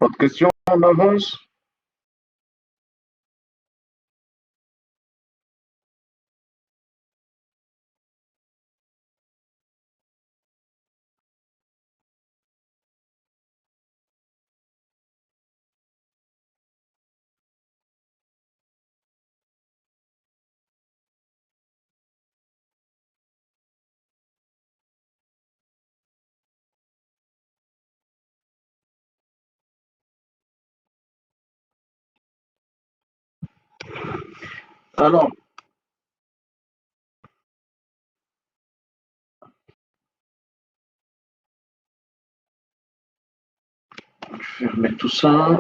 Autre question, on avance. Alors, je vais fermer tout ça.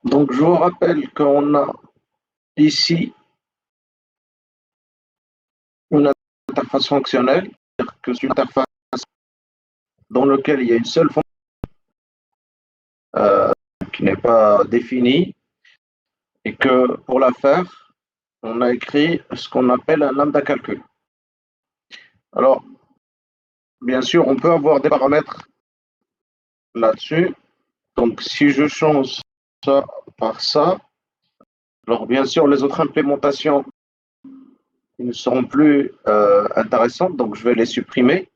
Donc, je vous rappelle qu'on a ici une interface fonctionnelle, c'est-à-dire que c'est une interface dans laquelle il y a une seule fonction qui n'est pas définie et que pour la faire, on a écrit ce qu'on appelle un lambda calcul. Alors, bien sûr, on peut avoir des paramètres là-dessus. Donc, si je change ça par ça, alors bien sûr, les autres implémentations ne seront plus intéressantes, donc je vais les supprimer.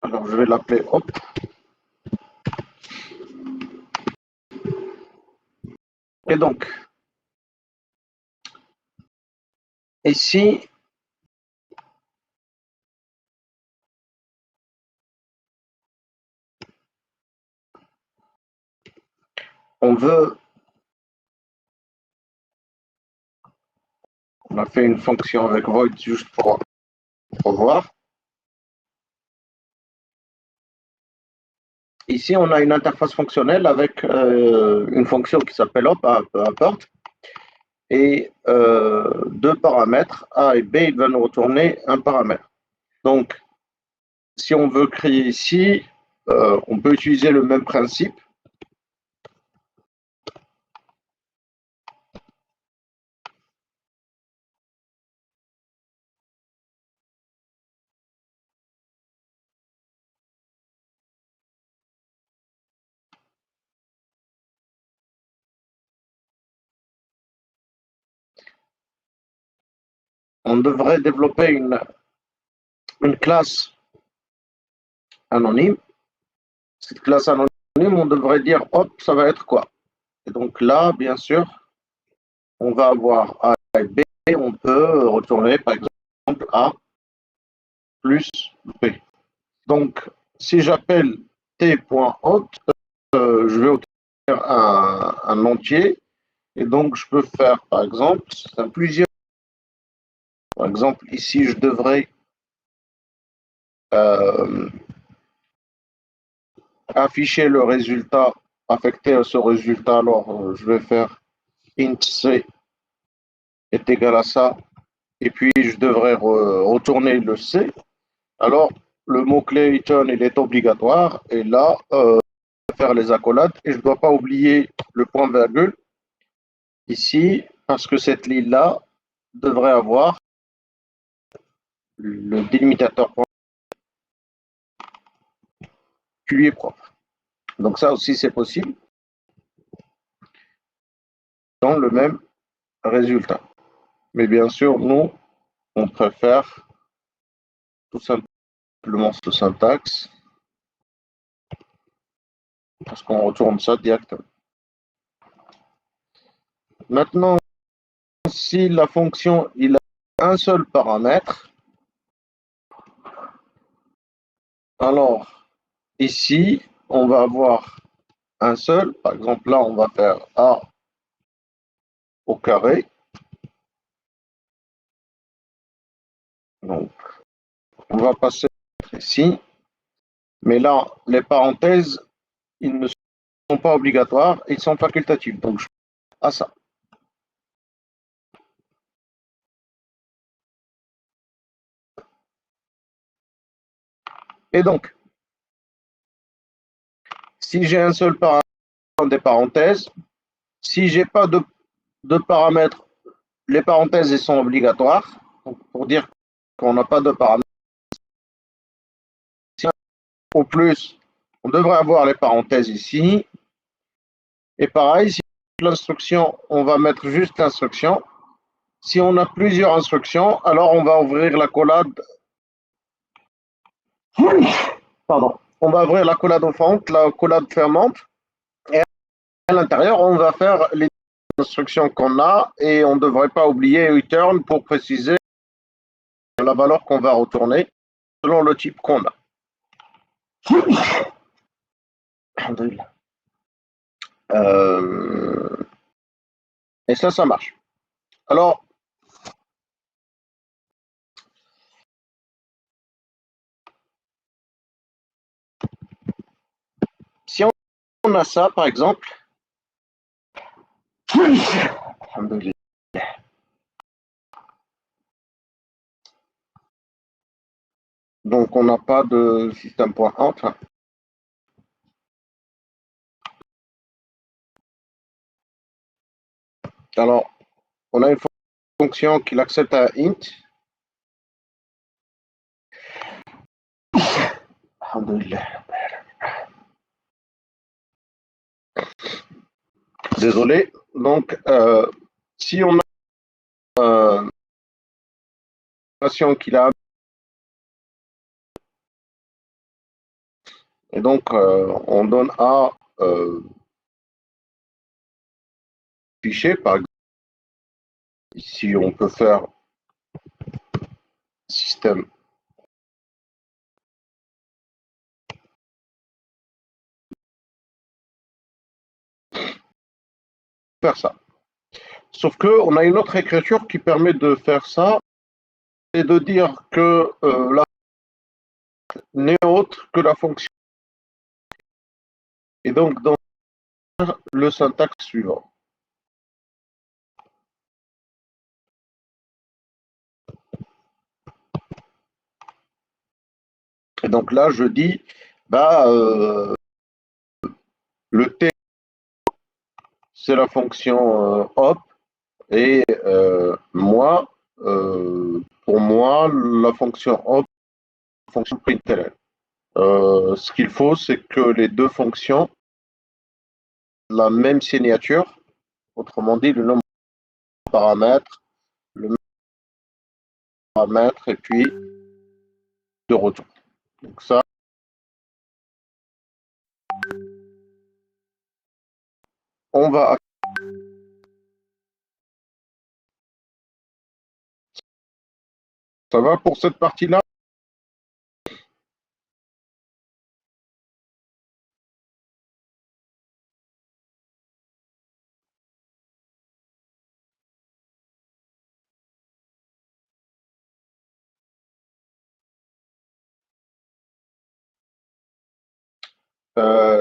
Alors, je vais l'appeler hop. Et donc, ici, on a fait une fonction avec void juste pour voir. Ici, on a une interface fonctionnelle avec une fonction qui s'appelle hop, peu importe, et deux paramètres, A et B, ils vont nous retourner un paramètre. Donc, si on veut créer ici, on peut utiliser le même principe. On devrait développer une classe anonyme. Cette classe anonyme, on devrait dire hop, ça va être quoi? Et donc là, bien sûr, on va avoir A et B, on peut retourner par exemple A plus B. Donc, si j'appelle t.hot, je vais obtenir un entier, et donc je peux faire par exemple plusieurs. Par exemple, ici, je devrais afficher le résultat affecté à ce résultat. Alors, je vais faire int c est égal à ça, et puis je devrais retourner le c. Alors, le mot-clé return, il est obligatoire, et là, faire les accolades, et je ne dois pas oublier le point-virgule ici, parce que cette ligne-là devrait avoir le délimitateur qui lui est propre. Donc ça aussi, c'est possible dans le même résultat. Mais bien sûr, nous, on préfère tout simplement ce syntaxe parce qu'on retourne ça directement. Maintenant, si la fonction il a un seul paramètre, alors ici, on va avoir un seul. Par exemple, là, on va faire A au carré. Donc, on va passer ici. Mais là, les parenthèses, ils ne sont pas obligatoires, ils sont facultatifs. Donc, je fais à ça. Et donc, si j'ai un seul paramètre des parenthèses, si j'ai pas de paramètres les parenthèses, elles sont obligatoires. Donc, pour dire qu'on n'a pas de paramètres. Au plus, on devrait avoir les parenthèses ici. Et pareil, si l'instruction, on va mettre juste l'instruction. Si on a plusieurs instructions, alors on va ouvrir la collade. Pardon. On va ouvrir la collade offrante, la collade fermante. Et à l'intérieur, on va faire les instructions qu'on a et on ne devrait pas oublier return pour préciser la valeur qu'on va retourner selon le type qu'on a. Et ça marche. Alors, si on a ça, par exemple, donc on n'a pas de système.out. Alors, on a une fonction qui accepte un int. Désolé. Donc, si on a une fonction qui a et donc on donne à fichier, par exemple, ici on peut faire système faire ça. Sauf que on a une autre écriture qui permet de faire ça et de dire que la n'est autre que la fonction. Et donc dans le syntaxe suivant. Et donc là je dis bah le T c'est la fonction hop et moi pour moi la fonction hop fonction println. Ce qu'il faut, c'est que les deux fonctions aient la même signature, autrement dit, le nombre de paramètres, le même paramètre, et puis de retour. Donc ça, on va. Ça va pour cette partie-là?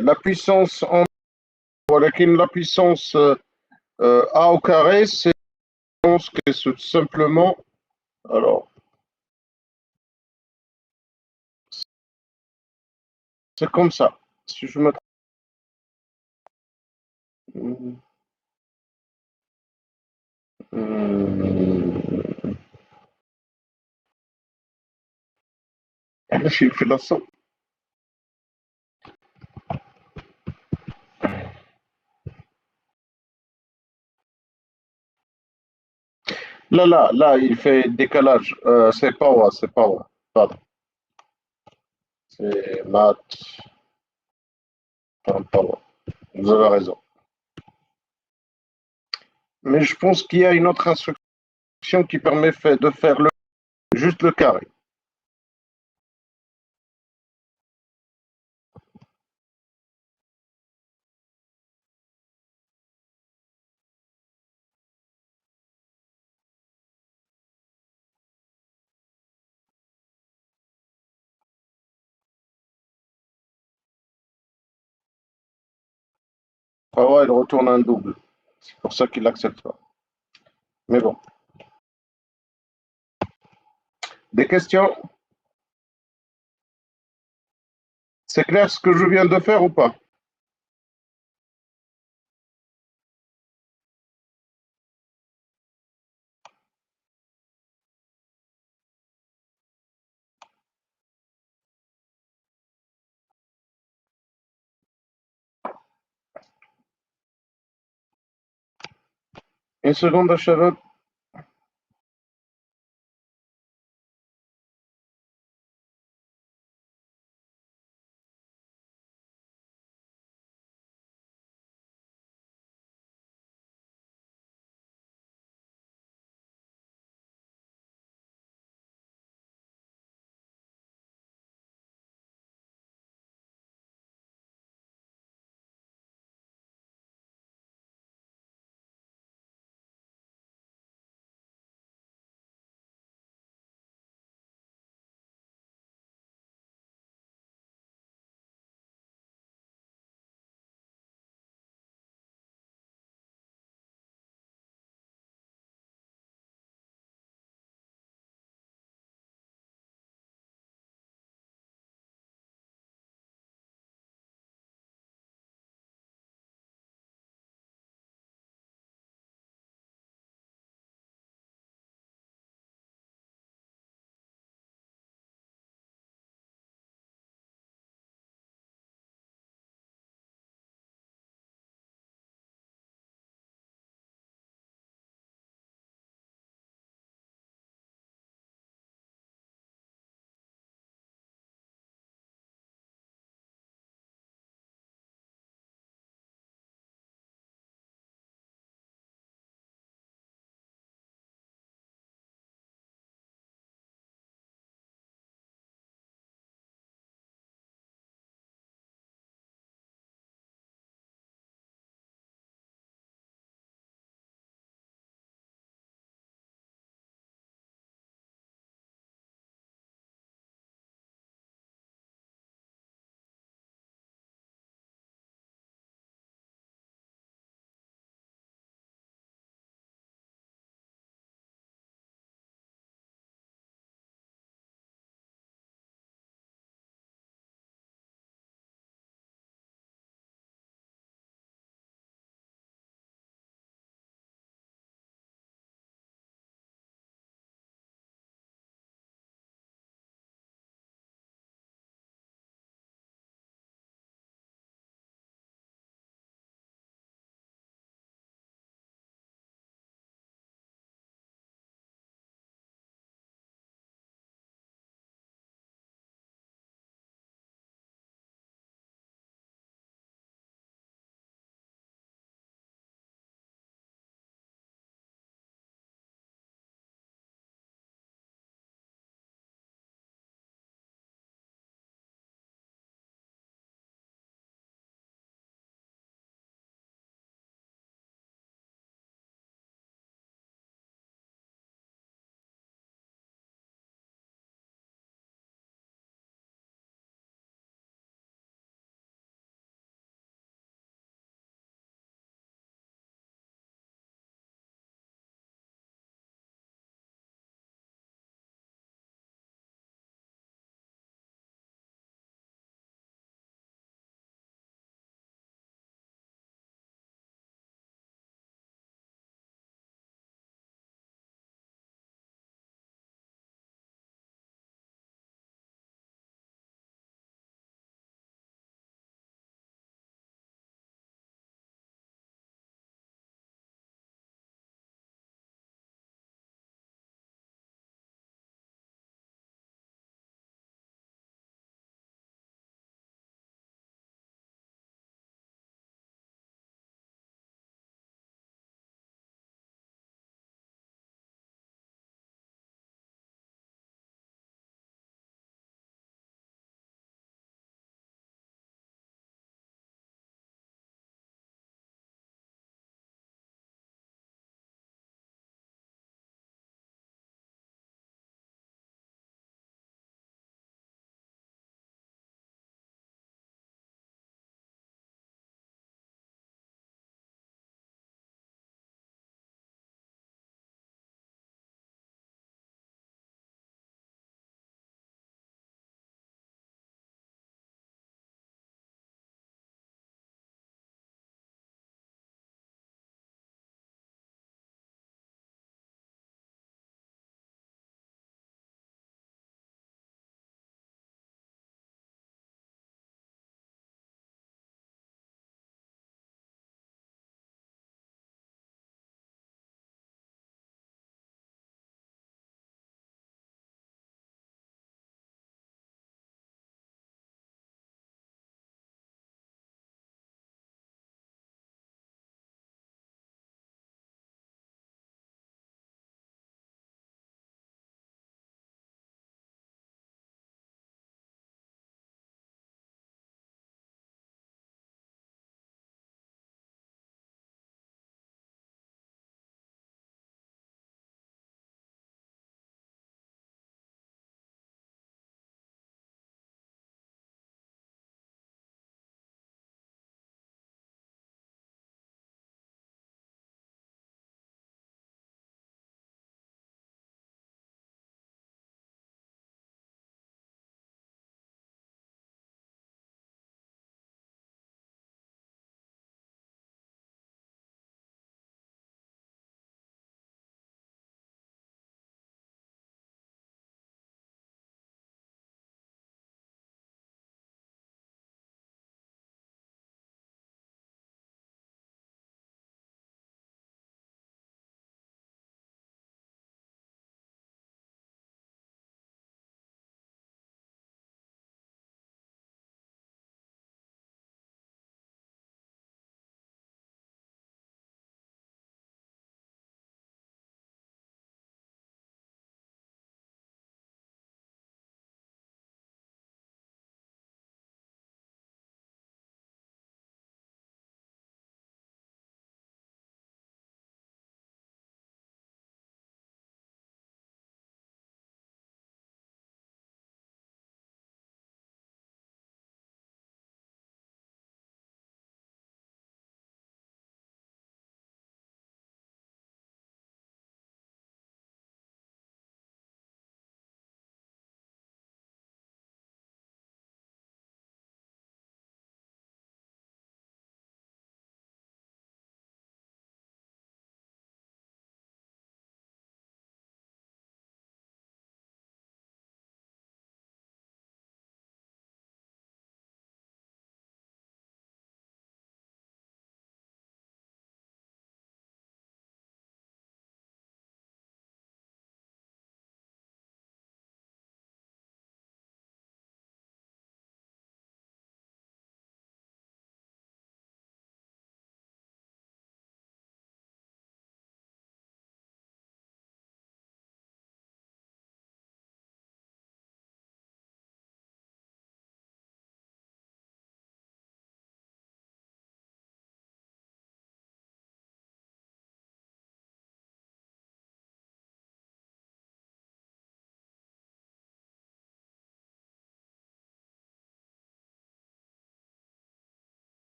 La puissance en la puissance a au carré, c'est simplement. Alors, c'est comme ça. Si je me j'ai fait la somme. Là, il fait décalage. C'est power, c'est power. Pardon. C'est math. Pardon. Vous avez raison. Mais je pense qu'il y a une autre instruction qui permet de faire juste le carré. Ah ouais, il retourne un double. C'est pour ça qu'il l'accepte pas. Mais bon. Des questions? C'est clair ce que je viens de faire ou pas? Une seconde, Shabab.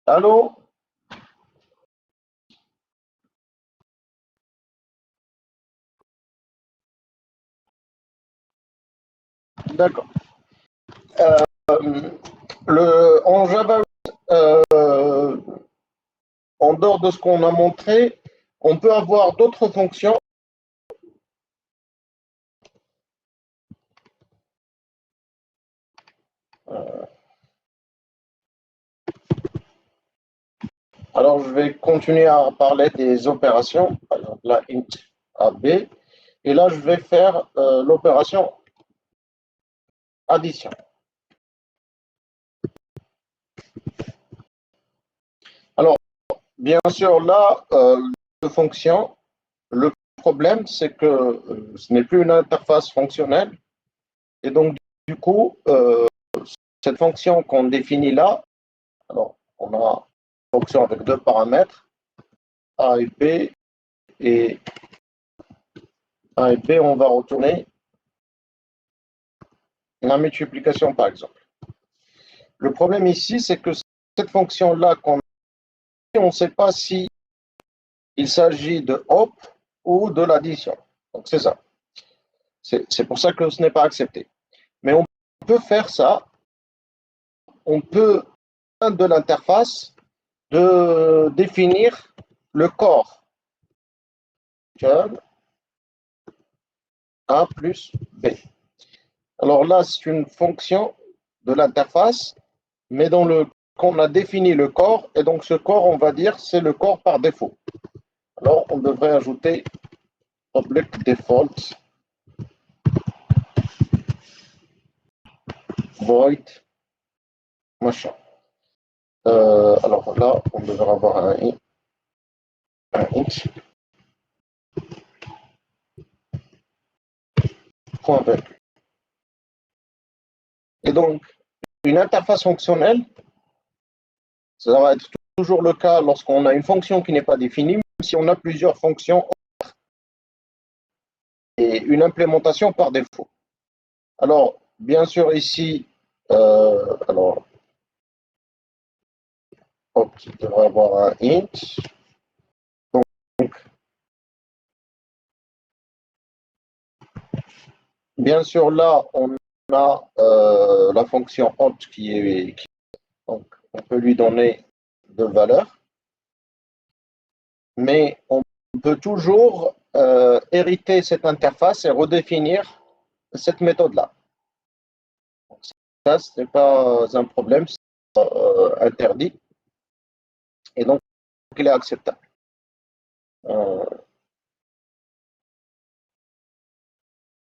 Allô? D'accord. En Java, euh, en dehors de ce qu'on a montré, on peut avoir d'autres fonctions. Alors, je vais continuer à parler des opérations. Par exemple, là, int AB. Et là, je vais faire l'opération addition. Alors, bien sûr, là, de fonction, le problème, c'est que ce n'est plus une interface fonctionnelle. Et donc, du coup, cette fonction qu'on définit là, alors, on a une fonction avec deux paramètres, A et B, et A et B, on va retourner la multiplication, par exemple. Le problème ici, c'est que cette fonction-là qu'on a, on ne sait pas si il s'agit de hop ou de l'addition. Donc, c'est ça. C'est pour ça que ce n'est pas accepté. Mais on peut faire ça. On peut, de l'interface, de définir le corps A plus B. Alors là, c'est une fonction de l'interface, mais dans le qu'on a défini le corps, et donc ce corps, on va dire, c'est le corps par défaut. Alors, on devrait ajouter public default void machin. Alors là, on devrait avoir un int point vaincu. Et donc, une interface fonctionnelle, ça va être toujours le cas lorsqu'on a une fonction qui n'est pas définie, même si on a plusieurs fonctions et une implémentation par défaut. Alors, bien sûr, ici, alors, hop, il devrait avoir un int. Donc, bien sûr, là, on a la fonction hot donc, on peut lui donner deux valeurs, mais on peut toujours hériter cette interface et redéfinir cette méthode-là. Ça, ce n'est pas un problème, c'est interdit, et donc il est acceptable.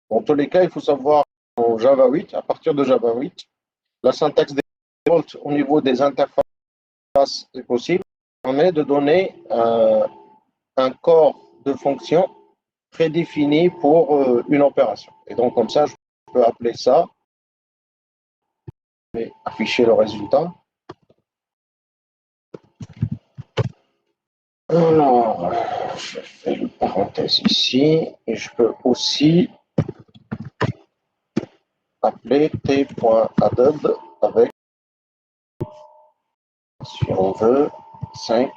Dans tous les cas, il faut savoir en Java 8, à partir de Java 8, la syntaxe default au niveau des interfaces est possible, permet de donner un corps de fonction prédéfini pour une opération. Et donc, comme ça, je peux appeler ça et afficher le résultat. Alors, je fais une parenthèse ici et je peux aussi appeler t.added avec, si on veut, 5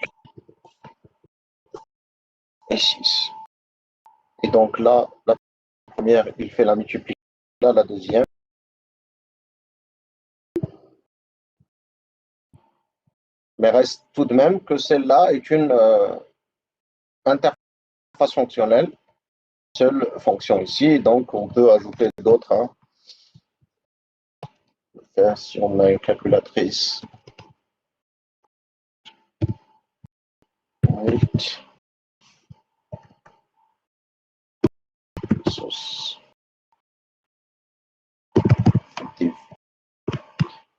et 6. Et donc là, la première, il fait la multiplication. Là, la deuxième. Mais reste tout de même que celle-là est une interface fonctionnelle, seule fonction ici, donc on peut ajouter d'autres. Hein. Si on a une calculatrice. 8.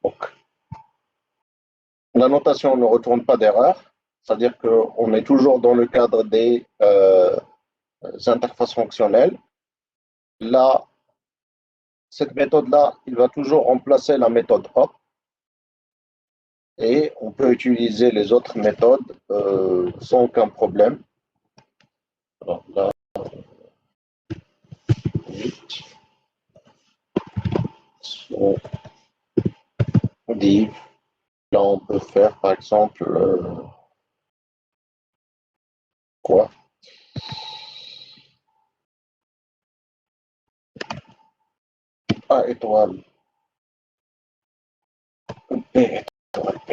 Donc, la notation ne retourne pas d'erreur, c'est-à-dire qu'on est toujours dans le cadre des interfaces fonctionnelles. Là, cette méthode-là, il va toujours remplacer la méthode hop. Et on peut utiliser les autres méthodes sans aucun problème. Alors là, 8, div. Là, on peut faire faire par exemple quoi? A étoile. B étoile B.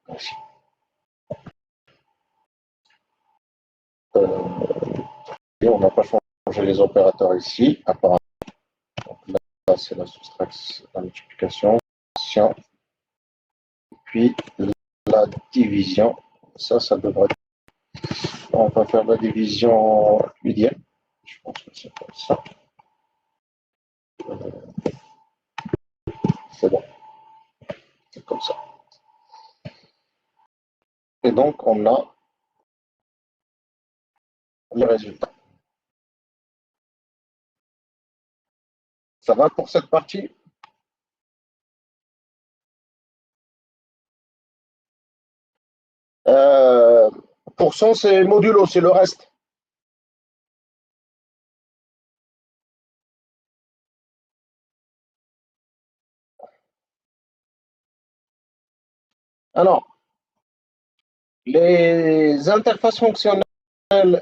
Merci. Et on n'a pas changé les opérateurs ici, apparemment. Donc là c'est la soustraction, la multiplication, puis la division. Ça devrait être. On va faire la division euclidienne. Je pense que c'est comme ça. C'est bon. C'est comme ça. Et donc, on a les résultats. Ça va pour cette partie? Pour cent, c'est modulo, c'est le reste. Alors, les interfaces fonctionnelles,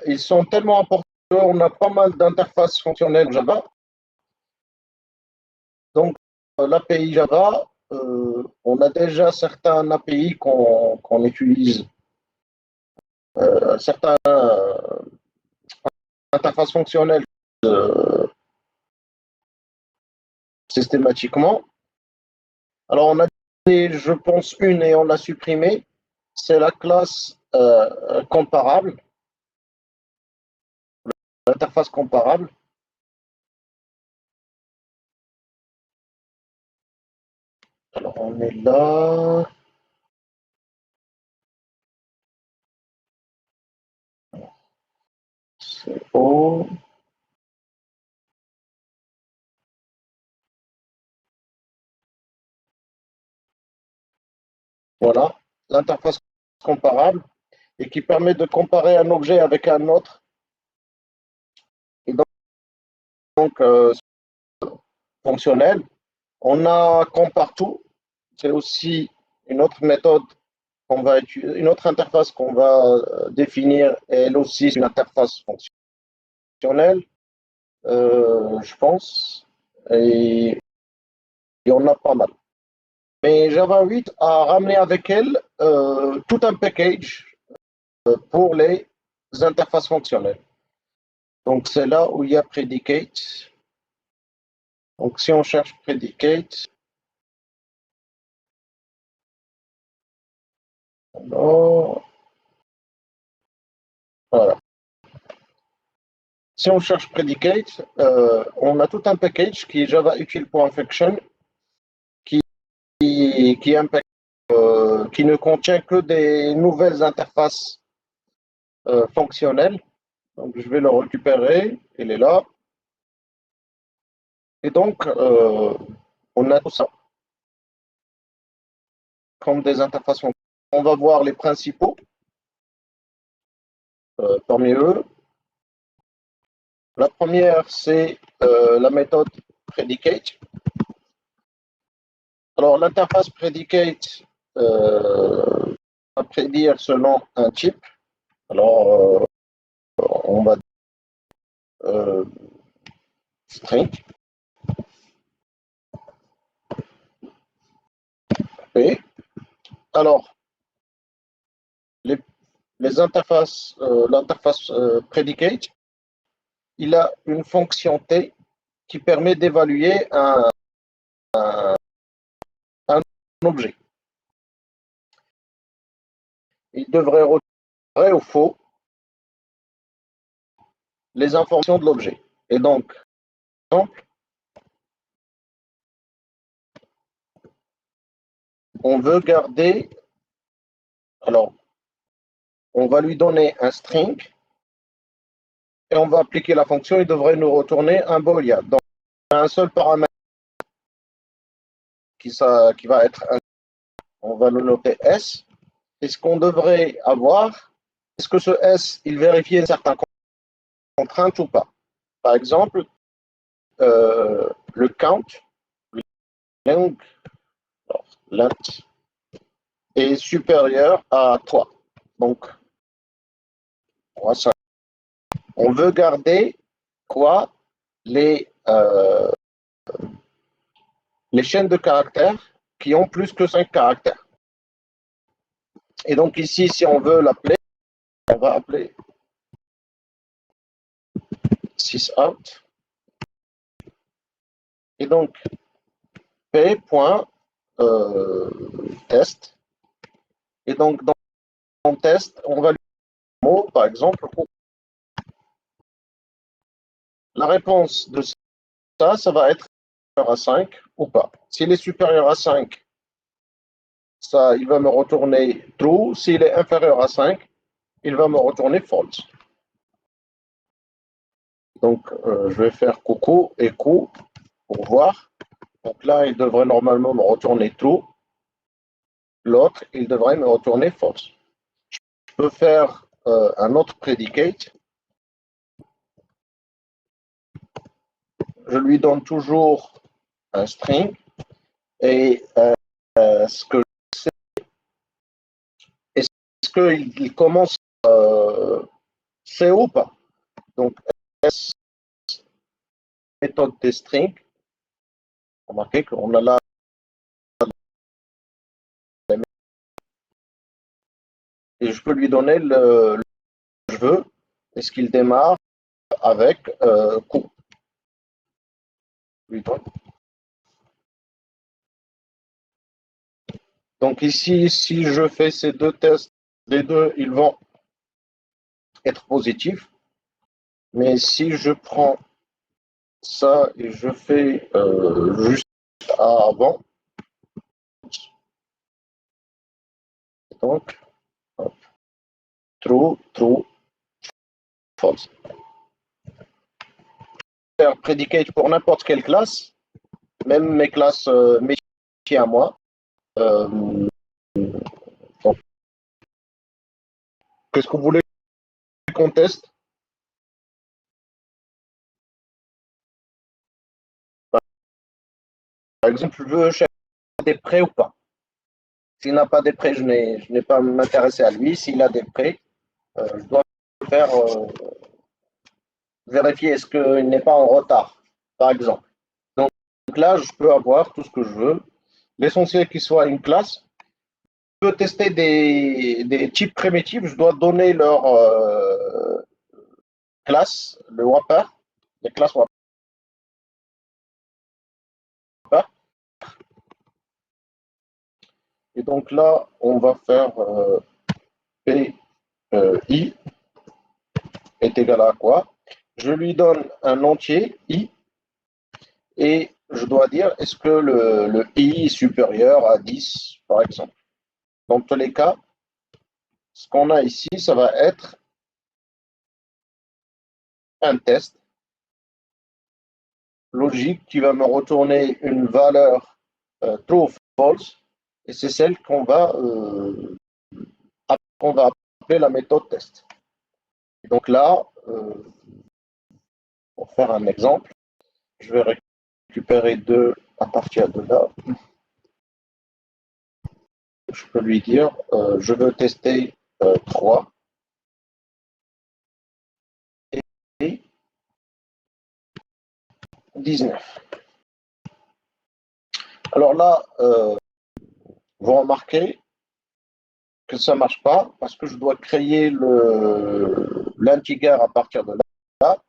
ils sont tellement importants. On a pas mal d'interfaces fonctionnelles Java. Donc, l'API Java, on a déjà certains API qu'on utilise, certaines interfaces fonctionnelles systématiquement. Alors, on a je pense, une et on l'a supprimée. C'est la classe comparable, l'interface comparable. Alors, on est là. C'est haut. Voilà, l'interface comparable et qui permet de comparer un objet avec un autre. Et donc fonctionnel. On a compartout. C'est aussi une autre méthode qu'on va utiliser, une autre interface qu'on va définir. Elle aussi, c'est une interface fonctionnelle, je pense. Et il y en a pas mal. Mais Java 8 a ramené avec elle tout un package pour les interfaces fonctionnelles. Donc, c'est là où il y a predicate. Donc, si on cherche predicate, alors, voilà. Si on cherche predicate, on a tout un package qui est Java util.function qui est un package qui ne contient que des nouvelles interfaces fonctionnelles. Donc, je vais le récupérer. Il est là. Et donc, on a tout ça comme des interfaces fonctionnelles. On va voir les principaux parmi eux. La première, c'est la méthode predicate. Alors, l'interface predicate va prédire selon un type. Alors, on va string. Et alors, les interfaces, l'interface predicate, il a une fonction T qui permet d'évaluer un objet. Il devrait retirer vrai ou faux les informations de l'objet. Et donc, par exemple, on veut garder, alors, on va lui donner un string et on va appliquer la fonction, il devrait nous retourner un boolean. Donc, un seul paramètre qui va être un, on va le noter S. Et ce qu'on devrait avoir, est-ce que ce S, il vérifie certaines contraintes ou pas? Par exemple, le count, length, length est supérieur à 3. Donc, on veut garder quoi? Les chaînes de caractères qui ont plus que 5 caractères. Et donc ici, si on veut l'appeler, on va appeler sysout. Et donc, p.test. Et donc, dans mon test, on va lui dire mot, par exemple, la réponse de ça va être supérieur à 5 ou pas. S'il est supérieur à 5, ça, il va me retourner true. S'il est inférieur à 5, il va me retourner false. Donc, je vais faire coucou, écho pour voir. Donc là, il devrait normalement me retourner true. L'autre, il devrait me retourner false. Je peux faire un autre predicate. Je lui donne toujours un string et ce que est-ce qu'il commence C ou pas. Donc, S, méthode des strings. Remarquez qu'on a là et je peux lui donner le que je veux. Est-ce qu'il démarre avec coup. Donc ici, si je fais ces deux tests, les deux, ils vont être positifs. Mais si je prends ça et je fais juste avant, donc true, true, false. Faire predicate pour n'importe quelle classe, même mes classes métiers à moi. Qu'est-ce que vous voulez qu'on teste? Par exemple, je veux chercher des prêts ou pas. S'il n'a pas des prêts, je n'ai pas à m'intéresser à lui. S'il a des prêts, je dois faire vérifier est-ce qu'il n'est pas en retard, par exemple. Donc là, je peux avoir tout ce que je veux. L'essentiel qu'il soit une classe. Je peux tester des types primitifs. Je dois donner leur classe, le wrapper, les classes wrapper. Et donc là, on va faire P I est égal à quoi? Je lui donne un entier I et je dois dire est-ce que le I est supérieur à 10, par exemple. Dans tous les cas, ce qu'on a ici, ça va être un test logique qui va me retourner une valeur true ou false, et c'est celle qu'on va appeler la méthode test. Et donc là, pour faire un exemple, je vais récupérer 2 à partir de là. Je peux lui dire, je veux tester 3 et 19. Alors là, vous remarquez que ça ne marche pas parce que je dois créer l'integer à partir de là.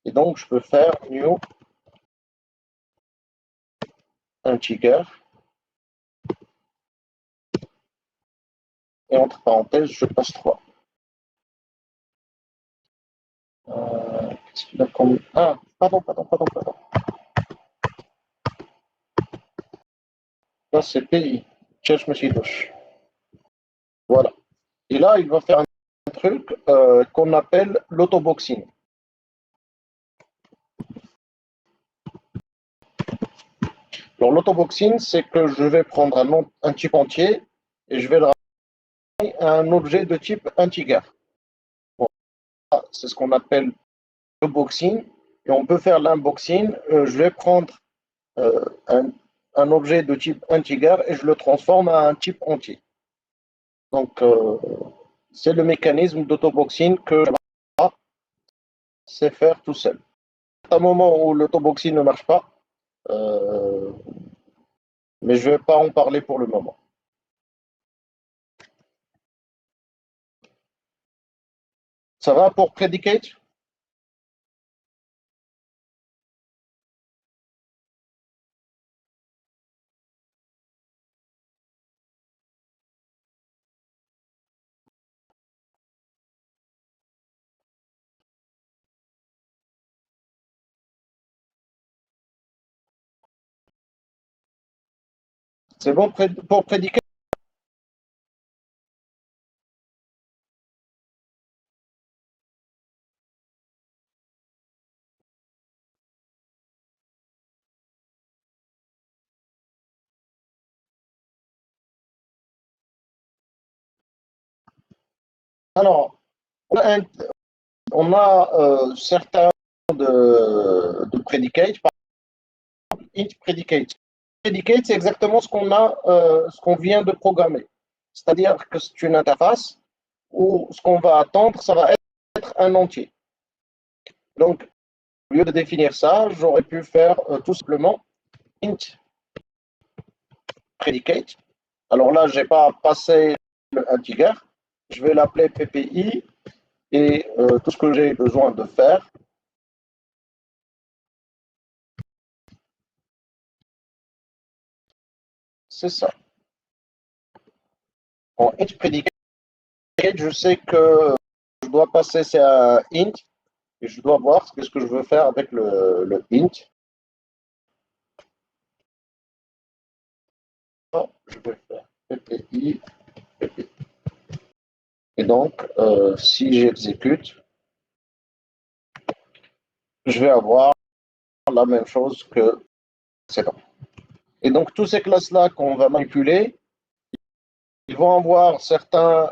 Et donc, je peux faire new integer. Et entre parenthèses, je passe 3. Qu'est-ce qu'il a comme... Ah, pardon. Là, c'est pays. Cherche monsieur douche. Voilà. Et là, il va faire un truc qu'on appelle l'autoboxing. Alors, l'autoboxing, c'est que je vais prendre un type entier et je vais le ramener à un objet de type integer. Bon, c'est ce qu'on appelle le boxing. Et on peut faire l'unboxing. Je vais prendre un objet de type integer et je le transforme à un type entier. Donc, c'est le mécanisme d'autoboxing que je sais faire tout seul. À un moment où l'autoboxing ne marche pas, mais je ne vais pas en parler pour le moment. Ça va pour Predicate? C'est bon pour Predicate? Alors, on a certains de Predicate, par exemple, int Predicate. Predicate, c'est exactement ce qu'on vient de programmer. C'est-à-dire que c'est une interface où ce qu'on va attendre, ça va être un entier. Donc, au lieu de définir ça, j'aurais pu faire tout simplement int predicate. Alors là, je n'ai pas passé le integer. Je vais l'appeler PPI et tout ce que j'ai besoin de faire, c'est ça. En int predicate, je sais que je dois passer ça à int et je dois voir ce que je veux faire avec le int. Je vais faire PPI, PPI. Et donc, si j'exécute, je vais avoir la même chose que précédent. Et donc, toutes ces classes-là qu'on va manipuler, ils vont avoir certaines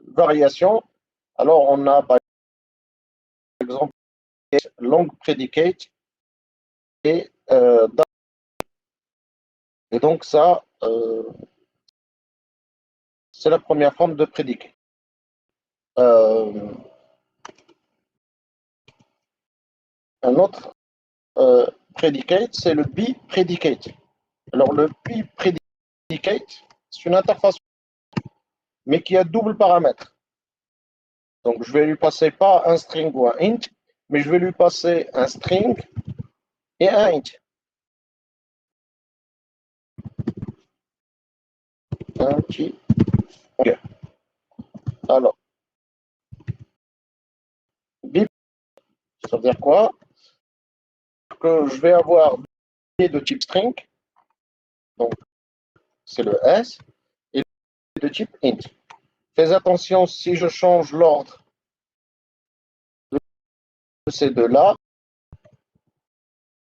variations. Alors, on a par exemple long predicate et et donc ça, c'est la première forme de predicate. Un autre predicate, c'est le B-predicate. Alors, le B-predicate, c'est une interface, mais qui a double paramètre. Donc, je vais lui passer pas un string ou un int, mais je vais lui passer un string et un int. Un petit. Okay. Alors, bip, ça veut dire quoi? Que je vais avoir de type string, donc c'est le S, et de type int. Fais attention, si je change l'ordre de ces deux-là,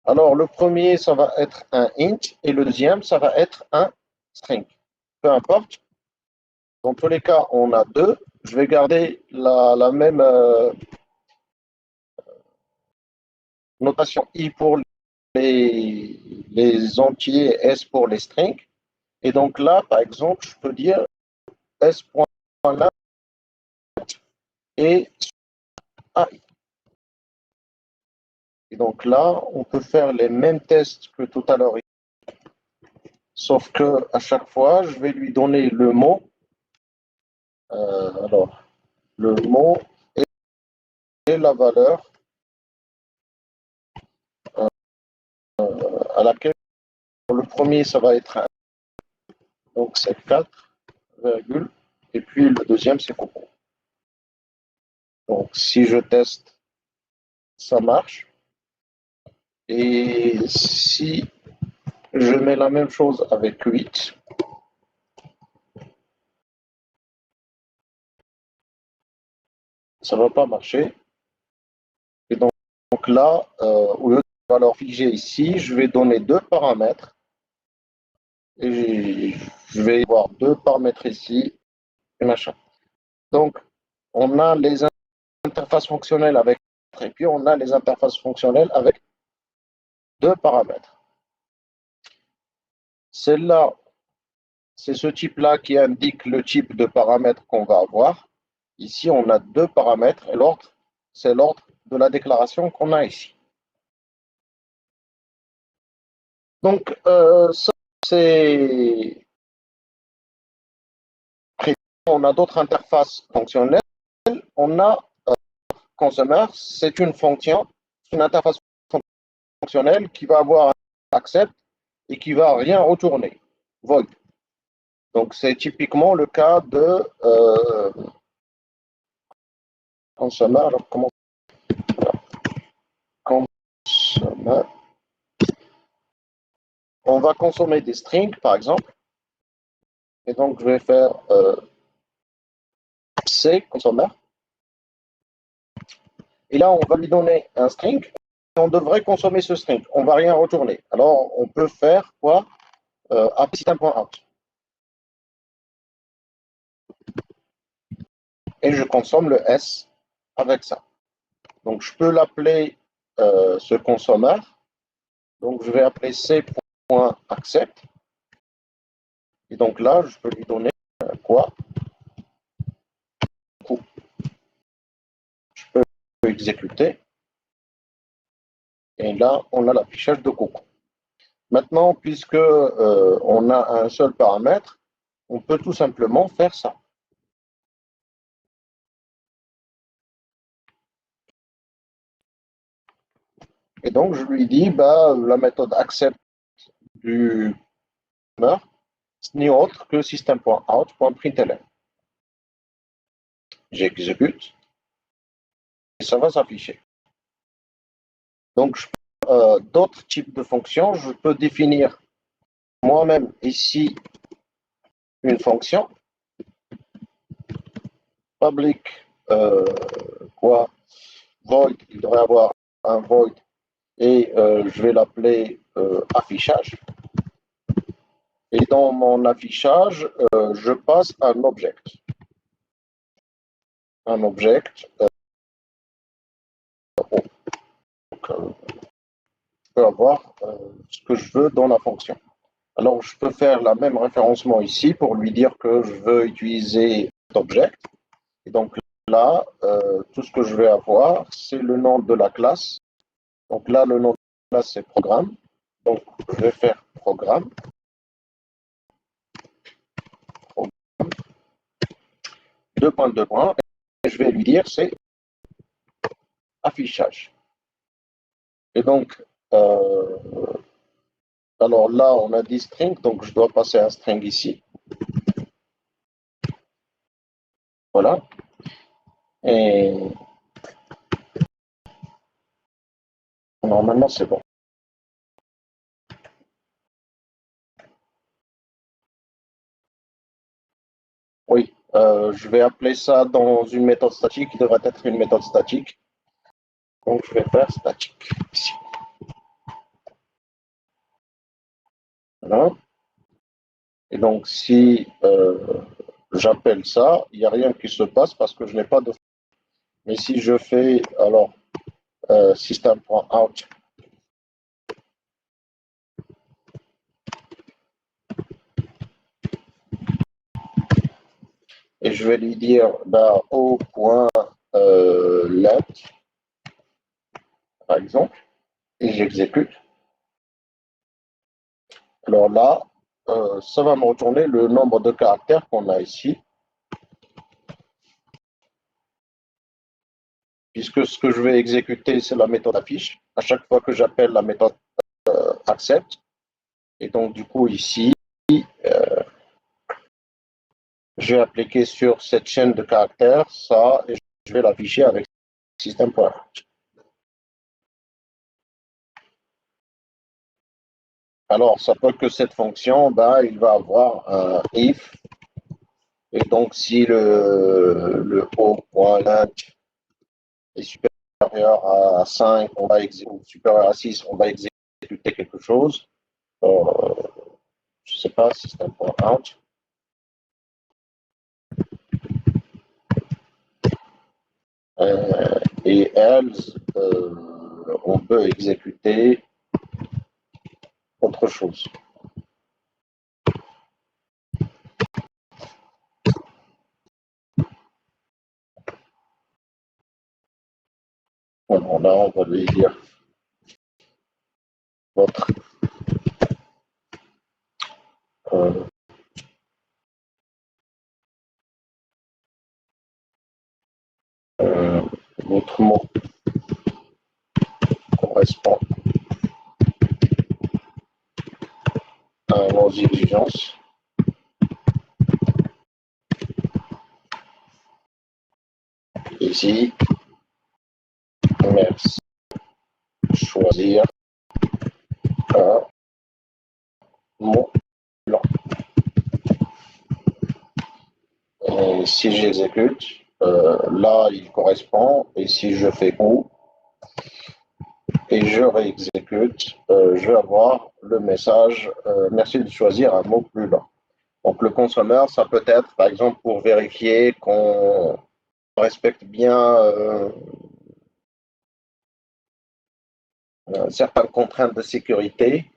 alors le premier, ça va être un int, et le deuxième, ça va être un string. Peu importe. Dans tous les cas, on a deux. Je vais garder la même notation I pour les entiers, S pour les strings. Et donc là, par exemple, je peux dire S.lat et AI. Et donc là, on peut faire les mêmes tests que tout à l'heure, sauf que à chaque fois, je vais lui donner le mot. Alors, le mot et la valeur à laquelle le premier, ça va être 1. Donc, c'est 4, virgule, et puis le deuxième, c'est coco. Donc, si je teste, ça marche. Et si je mets la même chose avec 8, ça ne va pas marcher. Et donc là, au lieu de la valeur figée ici, je vais donner deux paramètres. Et je vais avoir deux paramètres ici, et machin. Donc, on a les interfaces fonctionnelles avec, et puis on a les interfaces fonctionnelles avec deux paramètres. Celle-là, c'est ce type-là qui indique le type de paramètres qu'on va avoir. Ici, on a deux paramètres et l'ordre, c'est l'ordre de la déclaration qu'on a ici. Donc, ça, c'est... On a d'autres interfaces fonctionnelles. On a consumer, c'est une fonction, une interface fonctionnelle qui va avoir un accept et qui va rien retourner, void. Donc, c'est typiquement le cas de consumer. Alors, comment consumer. On va consommer des strings, par exemple. Et donc, je vais faire C, consumer. Et là, on va lui donner un string. Et on devrait consommer ce string. On ne va rien retourner. Alors, on peut faire quoi system.out. Et je consomme le S avec ça. Donc, je peux l'appeler ce consommeur. Donc, je vais appeler c.accept. Et donc là, je peux lui donner quoi? Je peux exécuter. Et là, on a l'affichage de coucou. Maintenant, puisque on a un seul paramètre, on peut tout simplement faire ça. Et donc, je lui dis, la méthode accept du consommeur, ce n'est autre que system.out.println. J'exécute et ça va s'afficher. Donc, d'autres types de fonctions, je peux définir moi-même ici une fonction public quoi void, il devrait avoir un void et je vais l'appeler affichage. Et dans mon affichage, je passe un object. Un object. Je peux avoir ce que je veux dans la fonction. Alors, je peux faire la même référencement ici pour lui dire que je veux utiliser cet object. Et donc là, tout ce que je vais avoir, c'est le nom de la classe. Donc là, le nom de la classe, c'est programme. Donc, je vais faire programme. Deux points, et je vais lui dire c'est affichage. Et donc, alors là, on a dit string, donc je dois passer un string ici. Voilà. Et normalement, c'est bon. Oui, je vais appeler ça dans une méthode statique qui devrait être une méthode statique. Donc, je vais faire statique ici. Voilà. Et donc, si j'appelle ça, il n'y a rien qui se passe parce que je n'ai pas de... Mais si je fais, alors, system.out, et je vais lui dire O.let, par exemple, et j'exécute. Alors là, ça va me retourner le nombre de caractères qu'on a ici. Puisque ce que je vais exécuter, c'est la méthode affiche. À chaque fois que j'appelle la méthode accept. Et donc, du coup, ici, je vais appliquer sur cette chaîne de caractères ça, et je vais l'afficher avec system.out. Alors, ça peut que cette fonction, il va avoir un if. Et donc, si le O.int est supérieur à 5, on va ou supérieur à 6, on va exécuter quelque chose. Je ne sais pas, system.out. Et else, on peut exécuter autre chose. Bon, là, on va lui dire votre euh, euh, votre mot correspond à nos exigences. Ici, merci. Choisir un mot blanc. Et si j'exécute, là, il correspond. Et si je fais ou et je réexécute, je vais avoir le message merci de choisir un mot plus lent. Donc le consommeur, ça peut être par exemple pour vérifier qu'on respecte bien certaines contraintes de sécurité,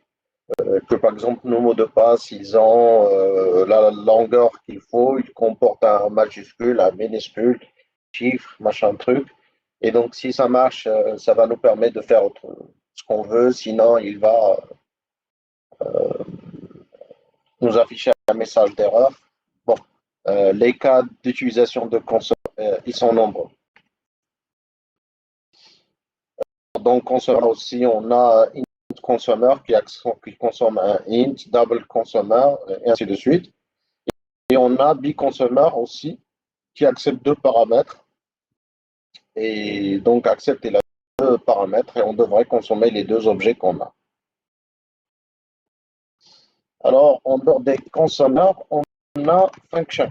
que par exemple nos mots de passe, ils ont la longueur qu'il faut, ils comportent un majuscule, un minuscule, chiffre, machin truc. Et donc si ça marche, ça va nous permettre de faire ce qu'on veut, sinon il va nous afficher un message d'erreur. Bon, les cas d'utilisation de console, ils sont nombreux. Donc, consommeur aussi, on a int consumer qui consomme un int, double consumer, et ainsi de suite. Et on a bconsumer aussi, qui accepte deux paramètres. Et donc, accepter les deux paramètres, et on devrait consommer les deux objets qu'on a. Alors, en dehors des consommateurs, on a function.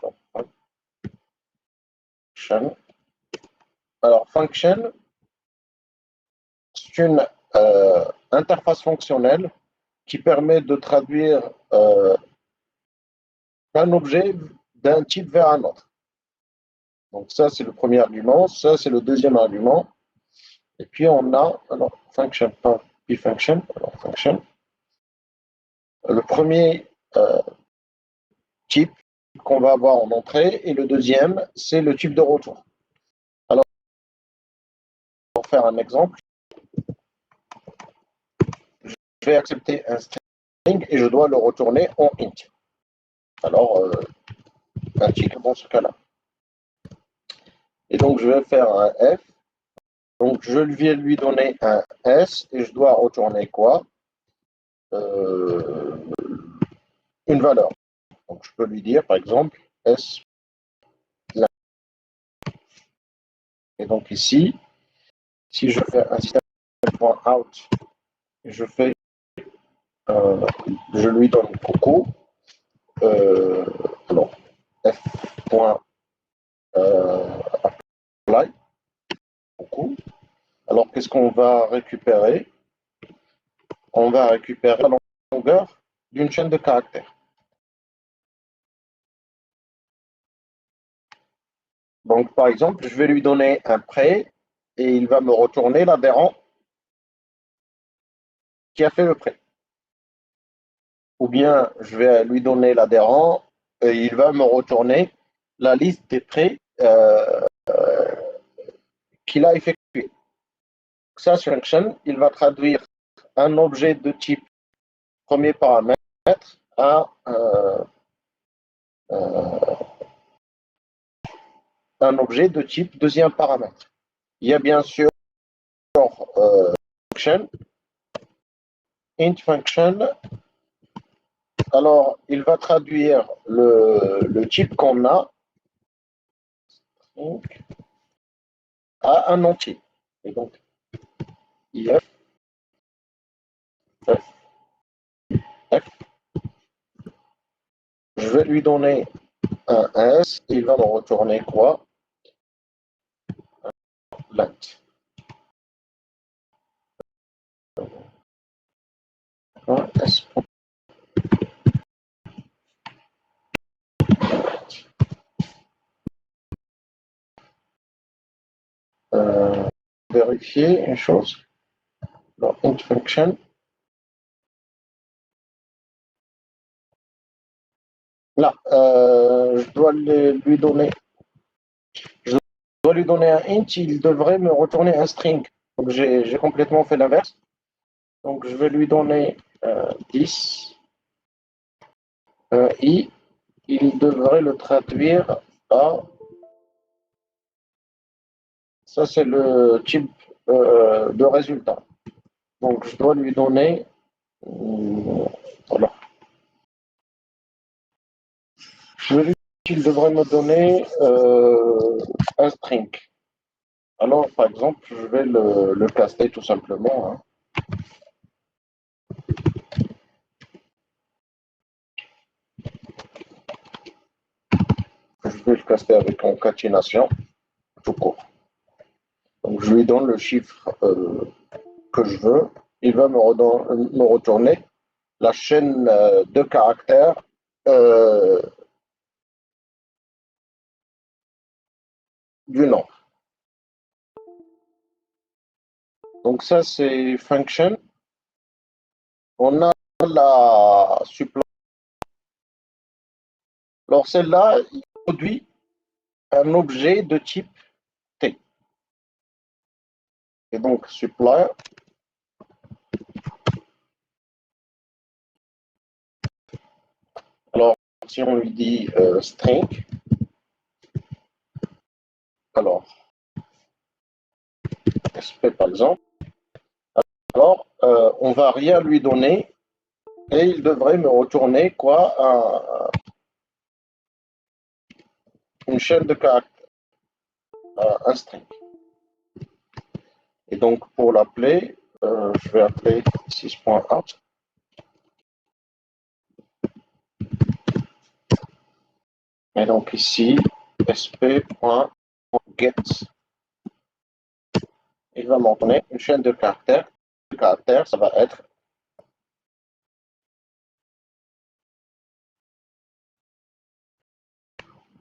Donc, function. Alors, function, c'est une interface fonctionnelle qui permet de traduire un objet d'un type vers un autre. Donc ça, c'est le premier argument. Ça, c'est le deuxième argument. Et puis, on a, alors, function, pas function, alors function. Le premier type qu'on va avoir en entrée et le deuxième, c'est le type de retour. Alors, pour faire un exemple, je vais accepter un string et je dois le retourner en int. Alors, un tick dans ce cas-là. Et donc, je vais faire un f. Donc, je vais lui donner un s et je dois retourner quoi une valeur. Donc, je peux lui dire, par exemple, s. Et donc, ici, si je fais un système.out, je fais, je lui donne coucou, alors, f.apply, coucou. Alors, qu'est-ce qu'on va récupérer? On va récupérer la longueur d'une chaîne de caractères. Donc, par exemple, je vais lui donner un prêt et il va me retourner l'adhérent qui a fait le prêt. Ou bien, je vais lui donner l'adhérent et il va me retourner la liste des prêts qu'il a effectué. Ça, function, il va traduire un objet de type premier paramètre à un objet de type deuxième paramètre. Il y a bien sûr function, int function. Alors, il va traduire le type qu'on a à un entier. Et donc, if, f, f, je vais lui donner un s, il va me retourner quoi? Length. S. Vérifier une chose. Alors, int function. Là, je dois lui donner dois lui donner un int, il devrait me retourner un string. Donc j'ai complètement fait l'inverse. Donc je vais lui donner 10. I, il devrait le traduire à... Ça, c'est le type de résultat. Donc je dois lui donner... voilà. Je lui dis qu'il devrait me donner un string. Alors, par exemple, je vais le caster tout simplement. Hein. Je vais le caster avec concaténation, tout court. Donc, je lui donne le chiffre que je veux. Il va me retourner la chaîne de caractères du nom. Donc, ça, c'est function. On a la supply. Alors, celle-là, il produit un objet de type T. Et donc, supply. Alors, si on lui dit string, alors, SP par exemple, alors on va rien lui donner et il devrait me retourner quoi une chaîne de caractères, un string. Et donc, pour l'appeler, je vais appeler 6.out. Et donc ici, sp.get, il va m'en donner une chaîne de caractères. Le caractère, ça va être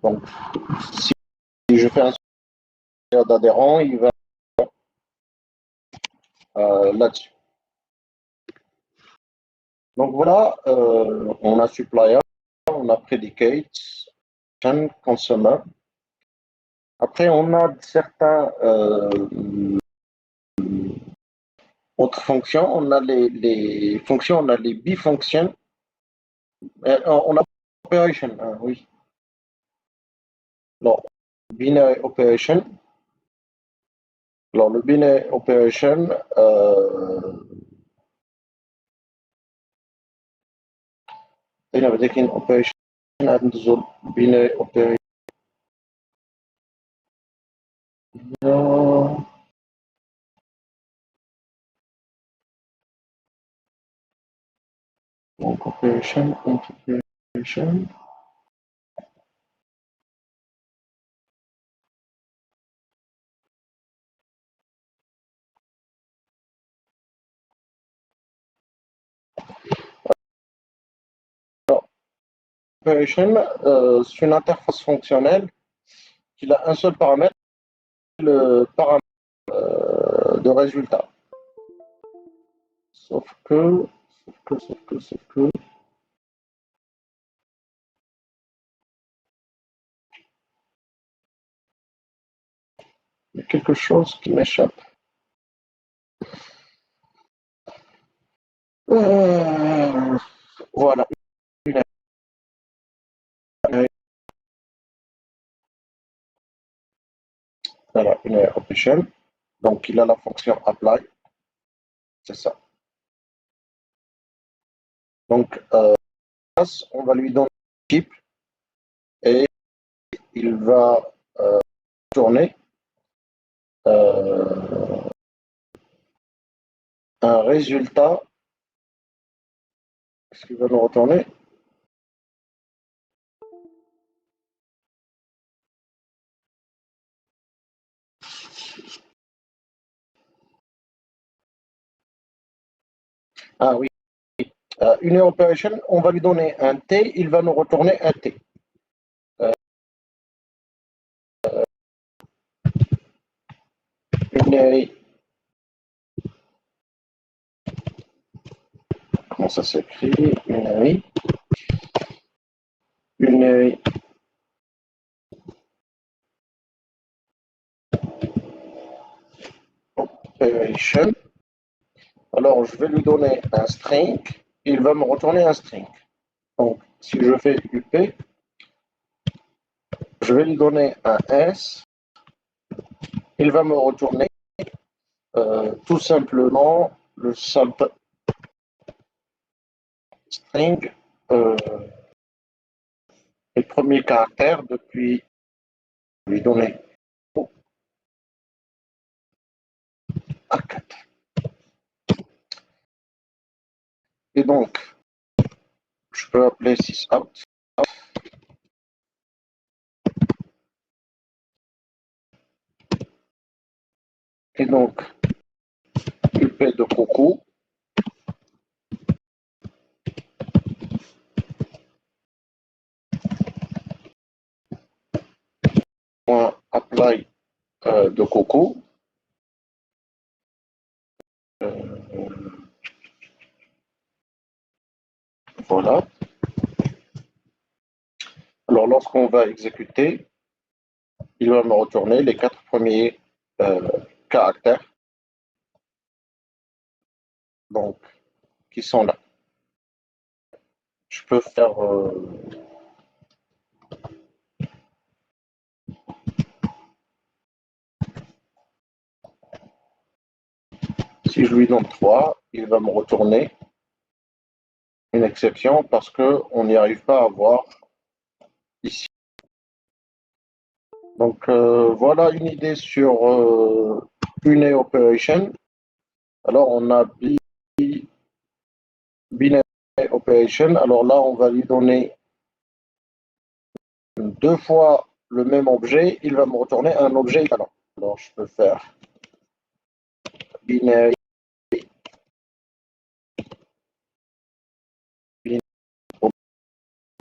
donc si je fais un sauvegarde d'adhérent, il va là-dessus. Donc voilà, on a supplier, on a predicate, consumer. Après, on a certains autres fonctions. On a les fonctions, on a les bifunctions. On a operation, hein, oui. Alors, binary operation. Alors, le binary operation, il y a une operation binary operation. Donc, operation, operation. Operation, c'est une interface fonctionnelle qui a un seul paramètre, le paramètre de résultat. Sauf que, il y a quelque chose qui m'échappe. Voilà. Voilà, une operation. Donc, il a la fonction apply. C'est ça. Donc, on va lui donner un type et il va tourner un résultat. Est-ce qu'il va nous retourner? Ah oui. Une operation, on va lui donner un T, il va nous retourner un T. Une, comment ça s'écrit? Une operation. Alors, je vais lui donner un string. Il va me retourner un string. Donc, si je fais UP, je vais lui donner un S. Il va me retourner tout simplement le substring les premiers caractères depuis lui donner A4. Et donc, je peux appeler sysout. Et donc, UP de coucou. Apply de coucou. Voilà. Alors, lorsqu'on va exécuter, il va me retourner les 4 premiers caractères donc, qui sont là. Je peux faire si je lui donne 3, il va me retourner une exception parce qu'on n'y arrive pas à voir ici. Donc voilà une idée sur une operation. Alors on a binary operation. Alors là on va lui donner 2 fois le même objet, il va me retourner un objet équivalent. Alors je peux faire binary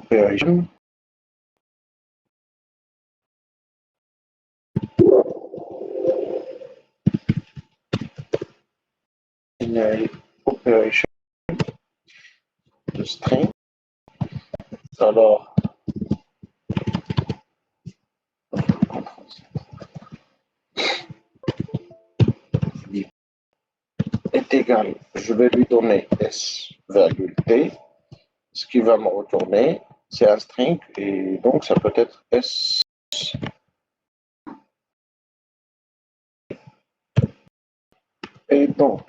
operation. Binary operation de string. Alors est égal, je vais lui donner s virgule t, ce qui va me retourner, c'est un string, et donc ça peut être s. Et donc,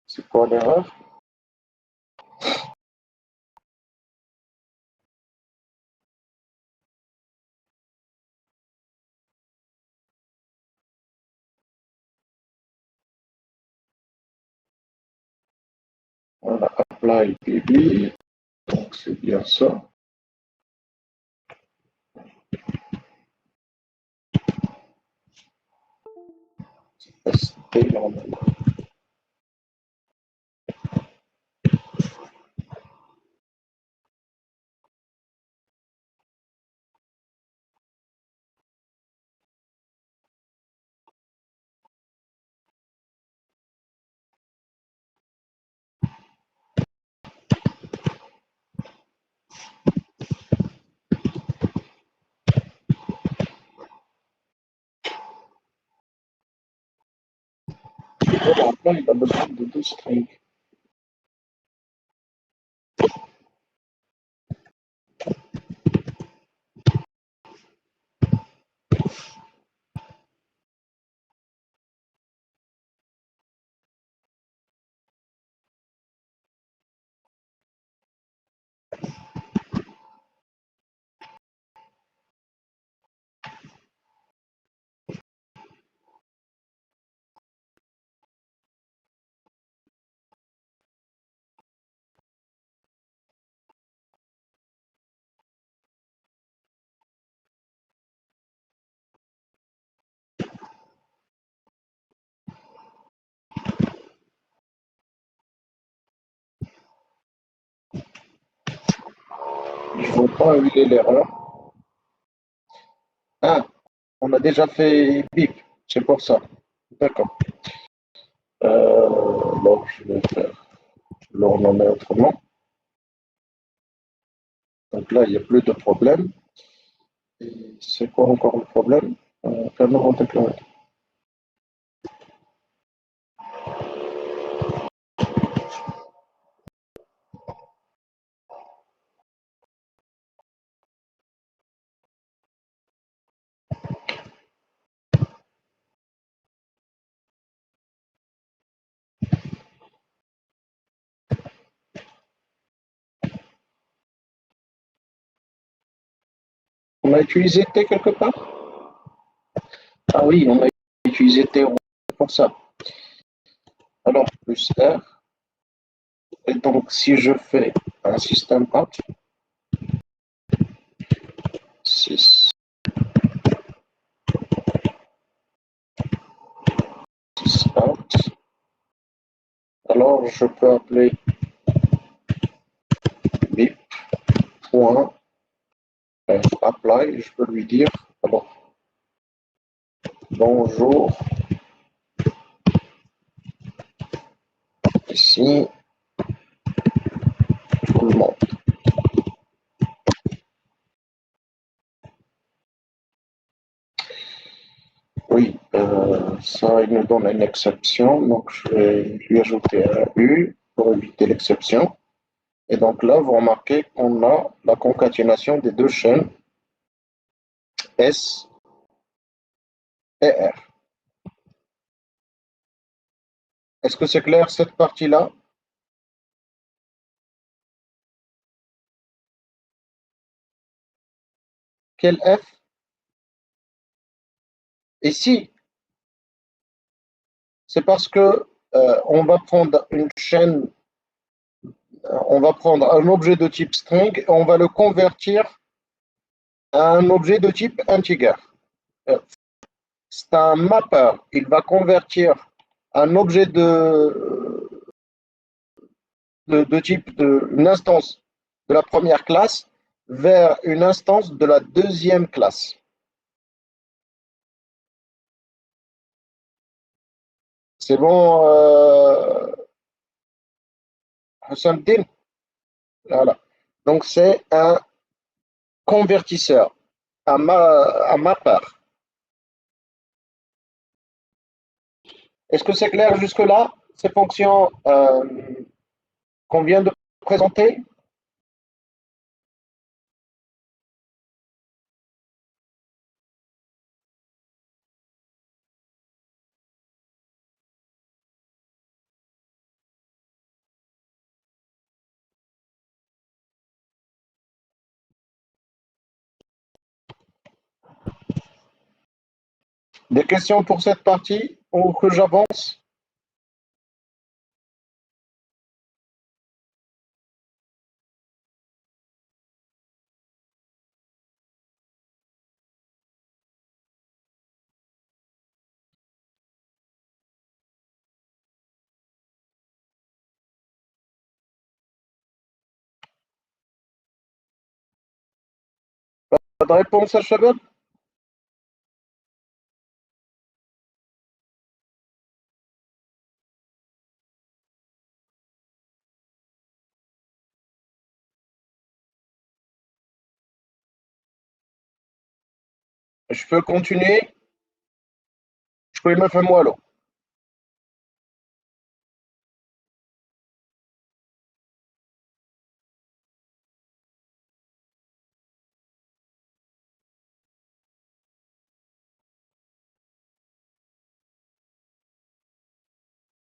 c'est quoi l'erreur? Voilà, apply bb, donc c'est bien ça. ST normalement. Voilà, là, il a besoin de 2 strings. Il ne faut pas annuler l'erreur. Ah, on a déjà fait bip, c'est pour ça. D'accord. Donc, je vais faire le renommer autrement. Donc là, il n'y a plus de problème. Et c'est quoi encore le problème? Caméra déclarée. On a utilisé T quelque part? Ah oui, on a utilisé T pour ça. Alors, plus R. Et donc, si je fais un système out, 6, 6 out, alors je peux appeler bip.apply, je peux lui dire, alors, bonjour, ici, tout le monde. Oui, ça, il nous donne une exception, donc je vais lui ajouter un U pour éviter l'exception. Et donc là, vous remarquez qu'on a la concaténation des deux chaînes S et R. Est-ce que c'est clair cette partie-là? Quel F? Ici, c'est parce que on va prendre une chaîne, on va prendre un objet de type string et on va le convertir à un objet de type integer. C'est un mapper. Il va convertir un objet de type une instance de la première classe vers une instance de la deuxième classe. C'est bon, Hassan Din? Voilà. Donc c'est un convertisseur, un mapper. Est-ce que c'est clair jusque-là, ces fonctions qu'on vient de présenter? Des questions pour cette partie ou que j'avance? Pas de réponse à Chabot? Je peux continuer? Je peux me faire moi là.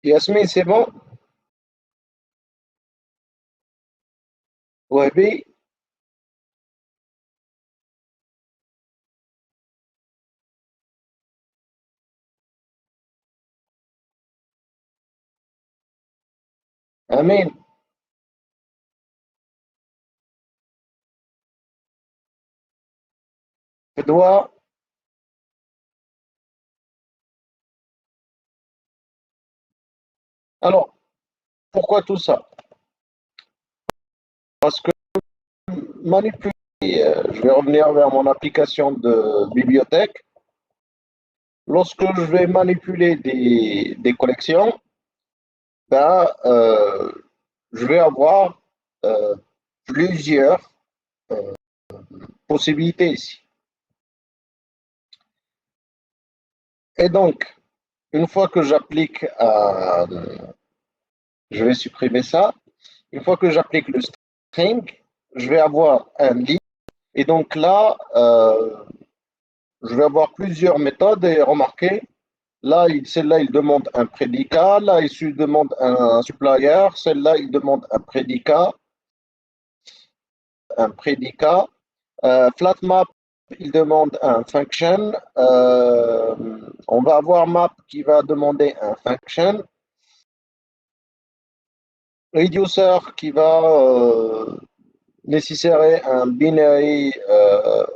Yasmine, c'est bon? Oui, Amin, tu dois. Alors, pourquoi tout ça? Parce que manipuler, je vais revenir vers mon application de bibliothèque. Lorsque je vais manipuler des collections, ben, je vais avoir plusieurs possibilités ici. Et donc, une fois que j'applique, je vais supprimer ça. Une fois que j'applique le string, je vais avoir un lit. Et donc là, je vais avoir plusieurs méthodes et remarquez, là, celle-là, il demande un prédicat. Là, il demande un supplier. Celle-là, il demande un prédicat. Un prédicat. Flatmap, il demande un function. On va avoir map qui va demander un function. Reducer qui va nécessiter un binary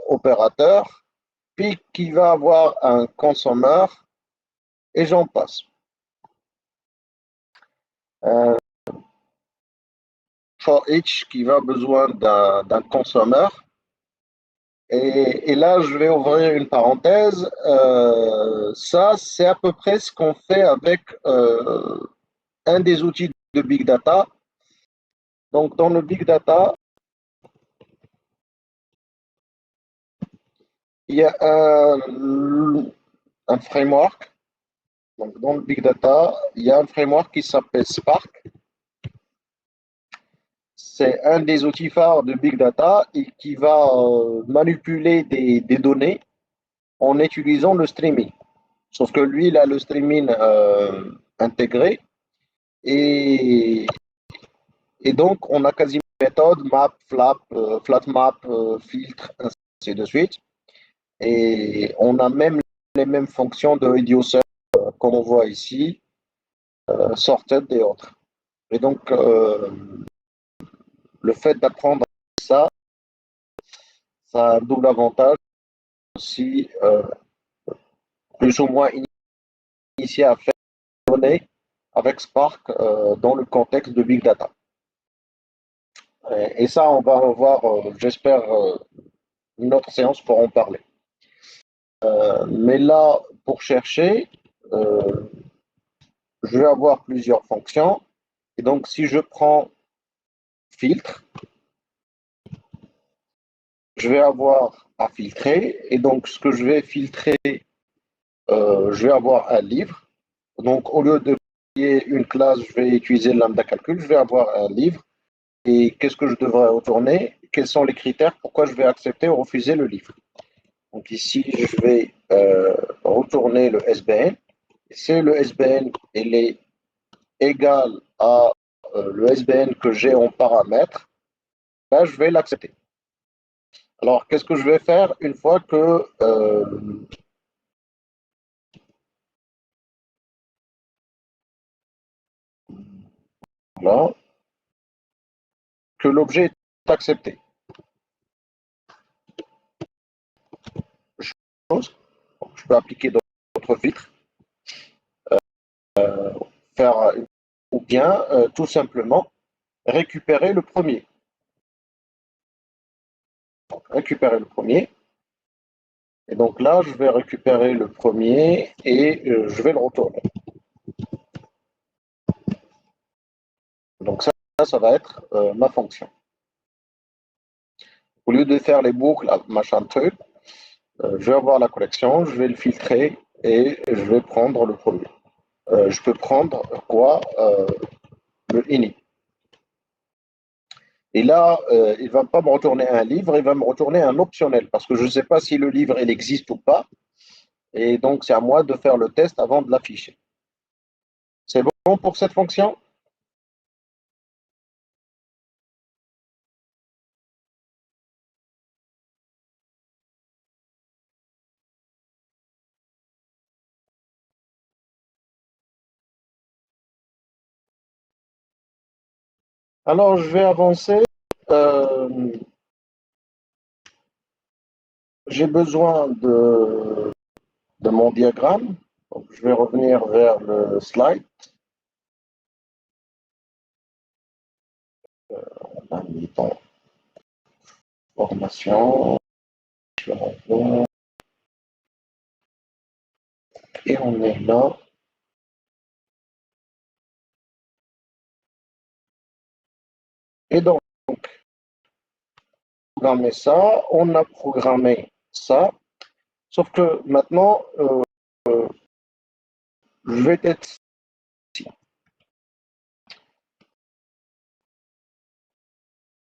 opérateur. Puis qui va avoir un consommeur. Et j'en passe. Euh, for each qui va besoin d'un consommeur. Et là, je vais ouvrir une parenthèse. Ça, c'est à peu près ce qu'on fait avec un des outils de Big Data. Donc, dans le Big Data, il y a un framework. Donc, dans le Big Data, il y a un framework qui s'appelle Spark. C'est un des outils phares de Big Data et qui va manipuler des données en utilisant le streaming. Sauf que lui, il a le streaming intégré et, et donc on a quasiment une méthode map, flap, flatmap, filtre, ainsi de suite. Et on a même les mêmes fonctions de reducer comme on voit ici, sorted et autres. Et donc le fait d'apprendre ça, ça a un double avantage aussi, plus ou moins initié à faire des données avec Spark dans le contexte de Big Data. Et ça, on va avoir, j'espère, une autre séance pour en parler. Mais là, pour chercher, euh, je vais avoir plusieurs fonctions. Et donc, si je prends filtre, je vais avoir à filtrer. Et donc, ce que je vais filtrer, je vais avoir un livre. Donc, au lieu de créer une classe, je vais utiliser lambda calcul. Je vais avoir un livre. Et qu'est-ce que je devrais retourner? Quels sont les critères? Pourquoi je vais accepter ou refuser le livre? Donc ici, je vais retourner le SBN. Si le SBN il est égal à le SBN que j'ai en paramètre, ben, je vais l'accepter. Alors, qu'est-ce que je vais faire une fois que là, que l'objet est accepté? Je peux appliquer d'autres filtres, faire ou bien tout simplement récupérer le premier. Donc, récupérer le premier. Et donc là, je vais récupérer le premier et je vais le retourner. Donc ça va être ma fonction. Au lieu de faire les boucles, machin truc, je vais avoir la collection, je vais le filtrer et je vais prendre le premier. Je peux prendre quoi le init. Et là, il ne va pas me retourner un livre, il va me retourner un optionnel parce que je ne sais pas si le livre il existe ou pas. Et donc, c'est à moi de faire le test avant de l'afficher. C'est bon pour cette fonction? Alors, je vais avancer. Euh, j'ai besoin de mon diagramme. Donc, je vais revenir vers le slide. On a mis dans formation. Je reviens. Et on est là. Et donc, programmer ça, on a programmé ça, sauf que maintenant, je vais tester.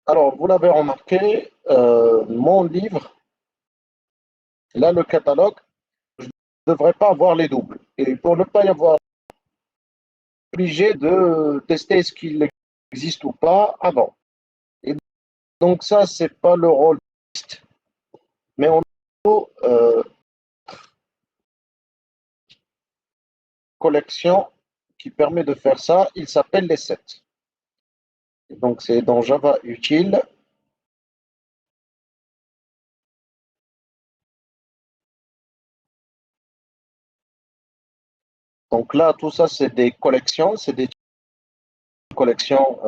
Alors, vous l'avez remarqué, mon livre, là, le catalogue, je ne devrais pas avoir les doubles. Et pour ne pas y avoir, obligé de tester ce qu'il existe ou pas avant. Et donc ça, c'est pas le rôle, mais on a collection qui permet de faire ça. Il s'appelle les sets. Et donc c'est dans Java utile. Donc là, tout ça, c'est des collections, c'est des collections,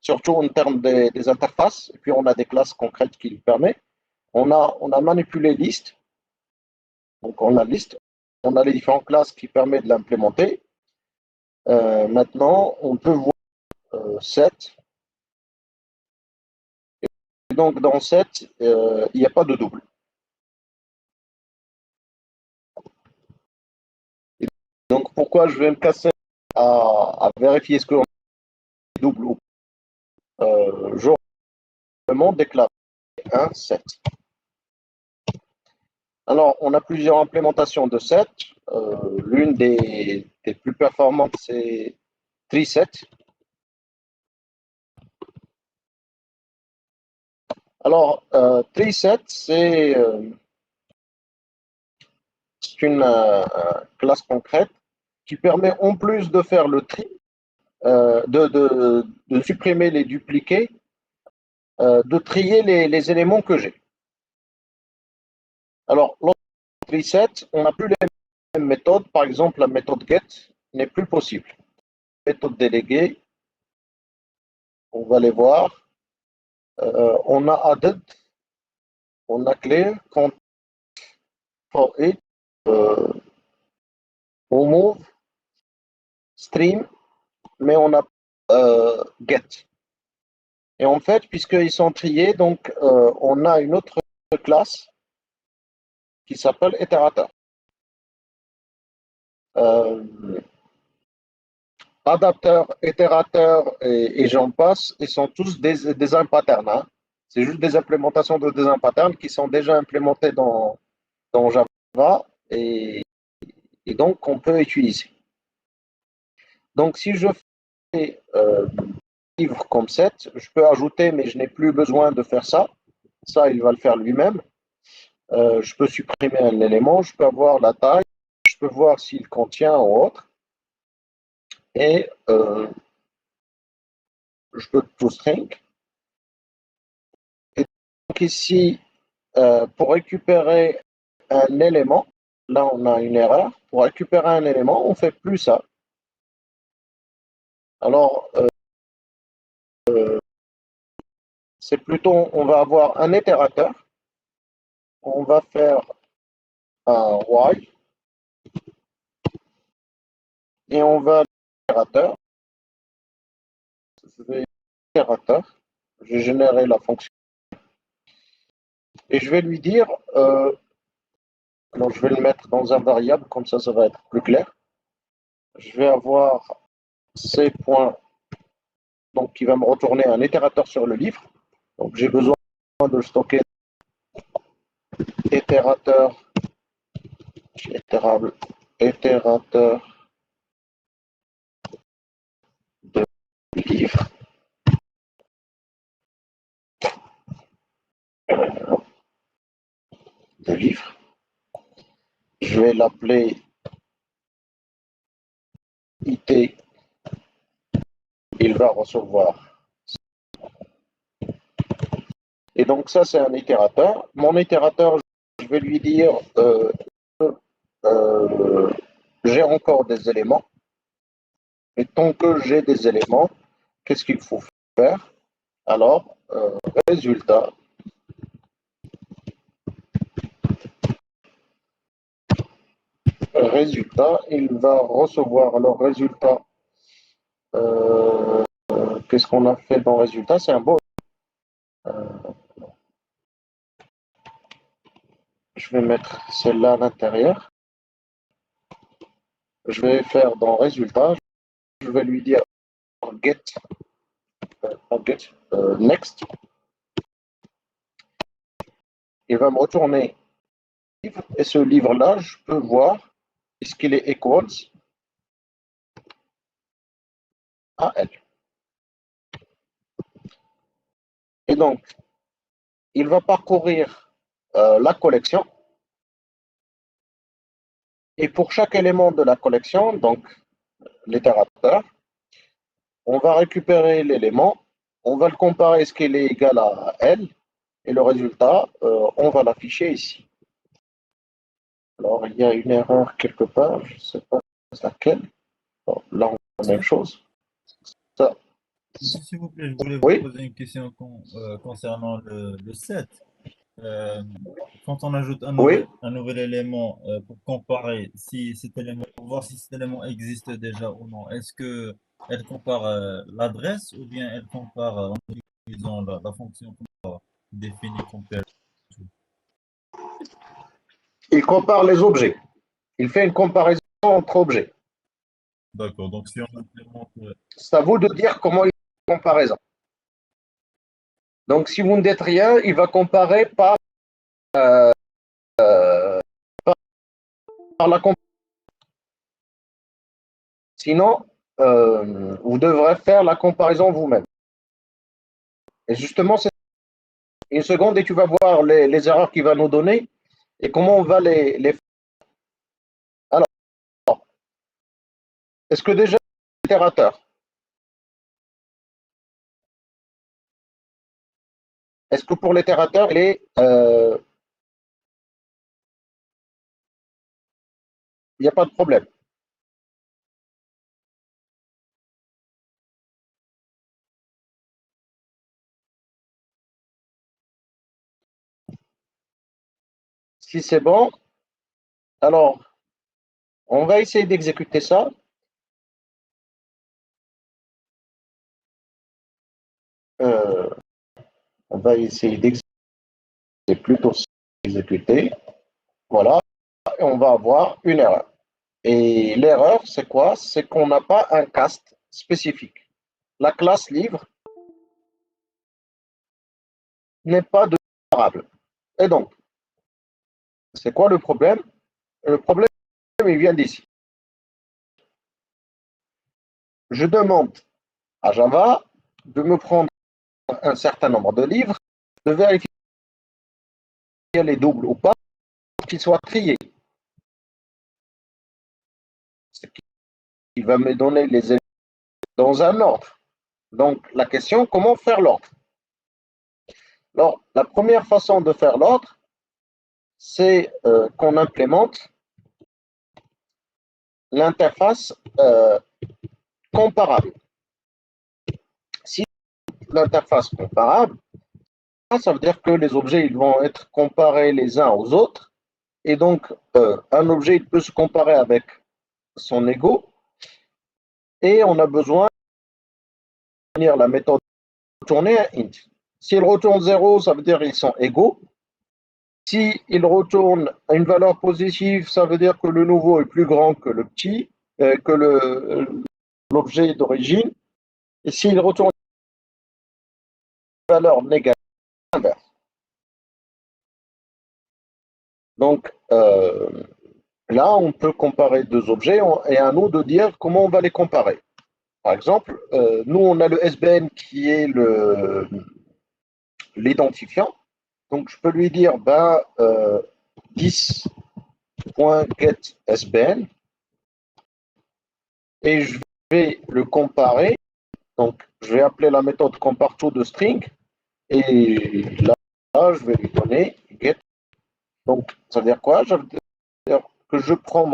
surtout en termes des interfaces. Et puis on a des classes concrètes qui le permettent. On a manipulé liste. Donc on a liste, on a les différentes classes qui permettent de l'implémenter. Maintenant, on peut voir set. Et donc dans set, il n'y a pas de double. Et donc pourquoi je vais me casser à vérifier ce qu'on est double ou je demande déclarer un set. Alors, on a plusieurs implémentations de set. L'une des plus performantes, c'est TreeSet. Alors, TreeSet, c'est une classe concrète qui permet, en plus de faire le tri, de supprimer les dupliqués, de trier les éléments que j'ai. Alors, l'autre TreeSet, on n'a plus les mêmes méthodes. Par exemple, la méthode get n'est plus possible. Méthode déléguée, on va les voir. On a added, on a clear, for it, on move, stream, mais on a get. Et en fait, puisqu'ils sont triés, donc on a une autre classe qui s'appelle itérateur. Adapteur, itérateur et j'en passe, ils sont tous des design patterns. Hein. C'est juste des implémentations de design patterns qui sont déjà implémentées dans Java et donc on peut utiliser. Donc si je fais livre comme set, je peux ajouter, mais je n'ai plus besoin de faire ça. Ça, il va le faire lui-même. Je peux supprimer un élément, je peux avoir la taille, je peux voir s'il contient ou autre. Et je peux toString. Et donc ici, pour récupérer un élément, là on a une erreur. Pour récupérer un élément, on ne fait plus ça. Alors, c'est plutôt, on va avoir un itérateur. On va faire un while et on va l'itérateur. Je vais itérateur. Je vais générer la fonction. Et je vais lui dire, alors je vais le mettre dans un variable, comme ça va être plus clair. Je vais avoir ces points, donc qui va me retourner un itérateur sur le livre. Donc j'ai besoin de stocker itérateur, itérable, itérateur de livre. De livre. Je vais l'appeler IT. Il va recevoir. Et donc ça, c'est un itérateur. Mon itérateur, je vais lui dire, j'ai encore des éléments. Et tant que j'ai des éléments, qu'est-ce qu'il faut faire? Alors, résultat, il va recevoir alors résultat qu'est-ce qu'on a fait dans le résultat? C'est un beau. Je vais mettre celle-là à l'intérieur. Je vais faire dans résultat, je vais lui dire get, next. Il va me retourner livre et ce livre-là, je peux voir est-ce qu'il est equals à L. Et donc, il va parcourir la collection. Et pour chaque élément de la collection, donc l'itérateur, on va récupérer l'élément, on va le comparer, est-ce qu'il est égal à L, et le résultat, on va l'afficher ici. Alors, il y a une erreur quelque part, je ne sais pas laquelle. Bon, là, on a la même chose. Ça. Monsieur, s'il vous plaît, je voulais vous Oui, poser une question concernant le set. Euh, Quand on ajoute oui, un nouvel élément pour comparer si cet élément, pour voir si cet élément existe déjà ou non, est-ce que elle compare l'adresse ou bien elle compare en utilisant la fonction qu'on a définie compare to? il compare les objets. Il fait une comparaison entre objets. D'accord, donc si on implémente, C'est à vous de dire comment il fait une comparaison. Donc, si vous ne dites rien, il va comparer par la comparaison. Sinon, vous devrez faire la comparaison vous-même. Et justement, c'est une seconde et tu vas voir les erreurs qu'il va nous donner et comment on va les faire. Alors, est-ce que déjà l'itérateur, est-ce que pour l'itérateur, il n'y a pas de problème? Si c'est bon, alors on va essayer d'exécuter ça. Euh, on va essayer d'exécuter plutôt exécuter. Voilà, et on va avoir une erreur. Et l'erreur, c'est quoi? C'est qu'on n'a pas un cast spécifique. La classe livre n'est pas de variable. Et donc, c'est quoi le problème? Le problème, il vient d'ici. Je demande à Java de me prendre un certain nombre de livres, de vérifier si elle est double ou pas, pour qu'il soit trié. Ce qui va me donner les éléments dans un ordre. Donc, la question, comment faire l'ordre? Alors, la première façon de faire l'ordre, c'est qu'on implémente l'interface comparable. Si l'interface comparable, ça veut dire que les objets ils vont être comparés les uns aux autres, et donc un objet il peut se comparer avec son égo, et on a besoin de définir la méthode de retourner un int. S'il retourne 0, ça veut dire qu'ils sont égaux. S'il retourne une valeur positive, ça veut dire que le nouveau est plus grand que le petit, que l'objet d'origine. Et s'il retourne une valeur négative, inverse. Donc, là, on peut comparer deux objets et à nous de dire comment on va les comparer. Par exemple, nous, on a le SBN qui est l'identifiant. Donc, je peux lui dire 10.getSBN et je vais le comparer. Donc, je vais appeler la méthode compareTo de string et là, je vais lui donner get. Donc, ça veut dire quoi? Ça veut dire que je prends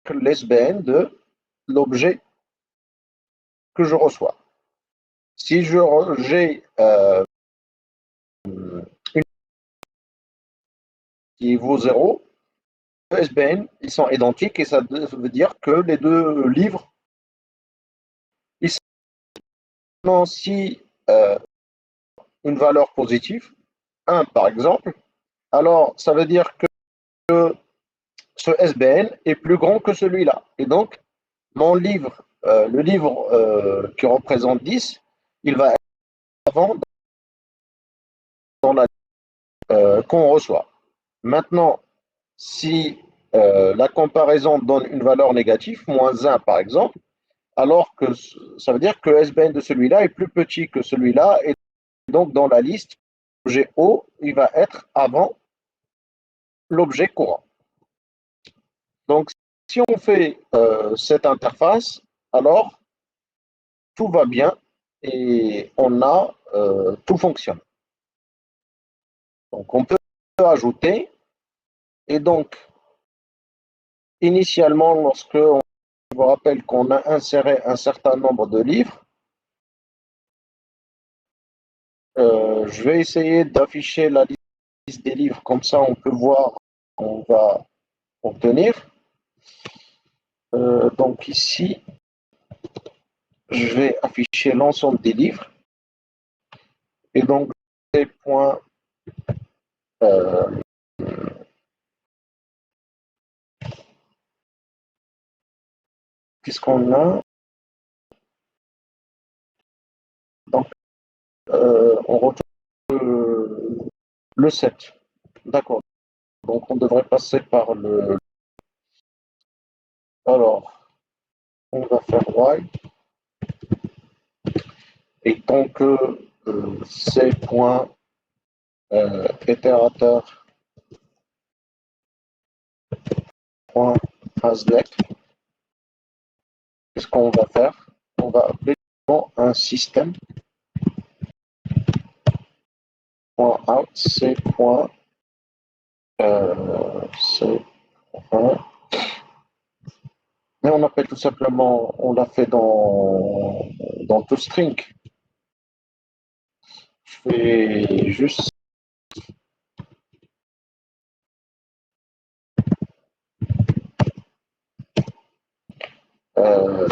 l'SBN de l'objet que je reçois. Si j'ai une qui vaut 0, le SBN, ils sont identiques et ça veut dire que les deux livres, ils Maintenant, si une valeur positive, 1 par exemple, alors ça veut dire que ce SBN est plus grand que celui-là. Et donc, mon livre, le livre qui représente 10, il va être avant dans la qu'on reçoit. Maintenant, si la comparaison donne une valeur négative, -1 par exemple, alors que ça veut dire que le SBN de celui-là est plus petit que celui-là, et donc dans la liste, l'objet O, il va être avant l'objet courant. Donc, si on fait cette interface, alors tout va bien et tout fonctionne. Donc, on peut ajouter, et donc, initialement, lorsque on vous rappelle qu'on a inséré un certain nombre de livres, je vais essayer d'afficher la liste des livres, comme ça on peut voir ce qu'on va obtenir. Donc ici, je vais afficher l'ensemble des livres. Et donc, ces points, puisqu'on a, donc, on retrouve le 7. D'accord. Donc, on devrait passer par le. Alors, on va faire while. Et tant que ces points itérateur point hasLect, qu'est-ce qu'on va faire? On va appeler un système point out c point c point. Mais on appelle tout simplement, on l'a fait dans toString. Je fais juste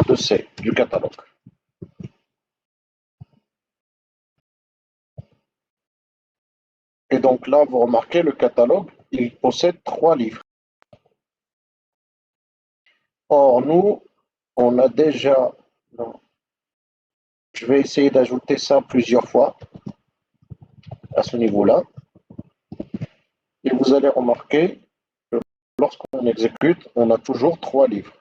de C, du catalogue. Et donc là, vous remarquez, le catalogue, il possède 3 livres. Or, nous, on a déjà. Non, je vais essayer d'ajouter ça plusieurs fois à ce niveau-là. Et vous allez remarquer que lorsqu'on exécute, on a toujours 3 livres.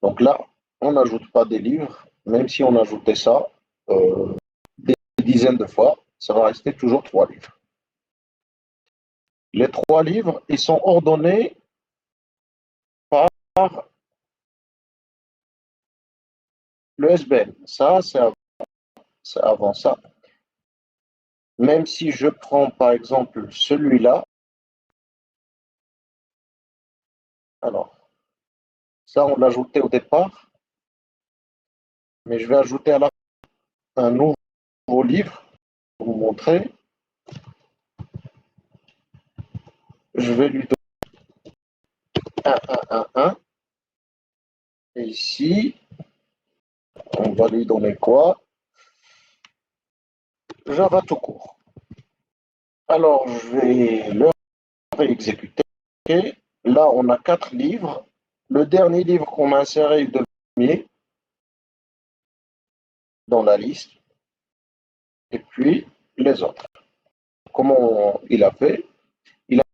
Donc là, on n'ajoute pas des livres, même si on ajoutait ça des dizaines de fois, ça va rester toujours 3 livres. Les 3 livres, ils sont ordonnés par le SBN. Ça, c'est avant ça. Même si je prends par exemple celui-là, alors ça on l'ajoutait au départ, mais je vais ajouter à la fin un nouveau livre pour vous montrer. Je vais lui donner 1. Et ici, on va lui donner quoi? Java tout court. Alors, je vais le réexécuter. Là, on a 4 livres. Le dernier livre qu'on a inséré est le premier dans la liste. Et puis, les autres. Comment il a fait? Il a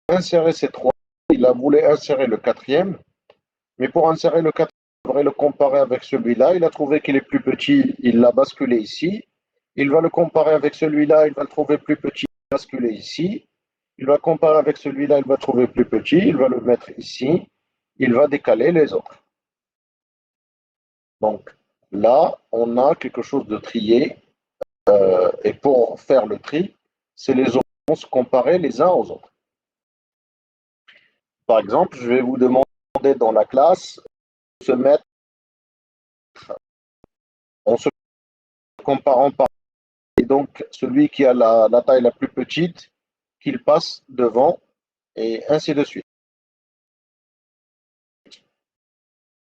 inséré ces 3. Il a voulu insérer le 4e. Mais pour insérer le 4e, il devrait le comparer avec celui-là. Il a trouvé qu'il est plus petit. Il l'a basculé ici. Il va le comparer avec celui-là. Il va le trouver plus petit. Basculer ici. Il va comparer avec celui-là, il va trouver plus petit, il va le mettre ici, il va décaler les autres. Donc là, on a quelque chose de trié, et pour faire le tri, c'est les autres vont se comparer les uns aux autres. Par exemple, je vais vous demander dans la classe de se mettre en se comparant par, et donc celui qui a la taille la plus petite, qu'il passe devant, et ainsi de suite.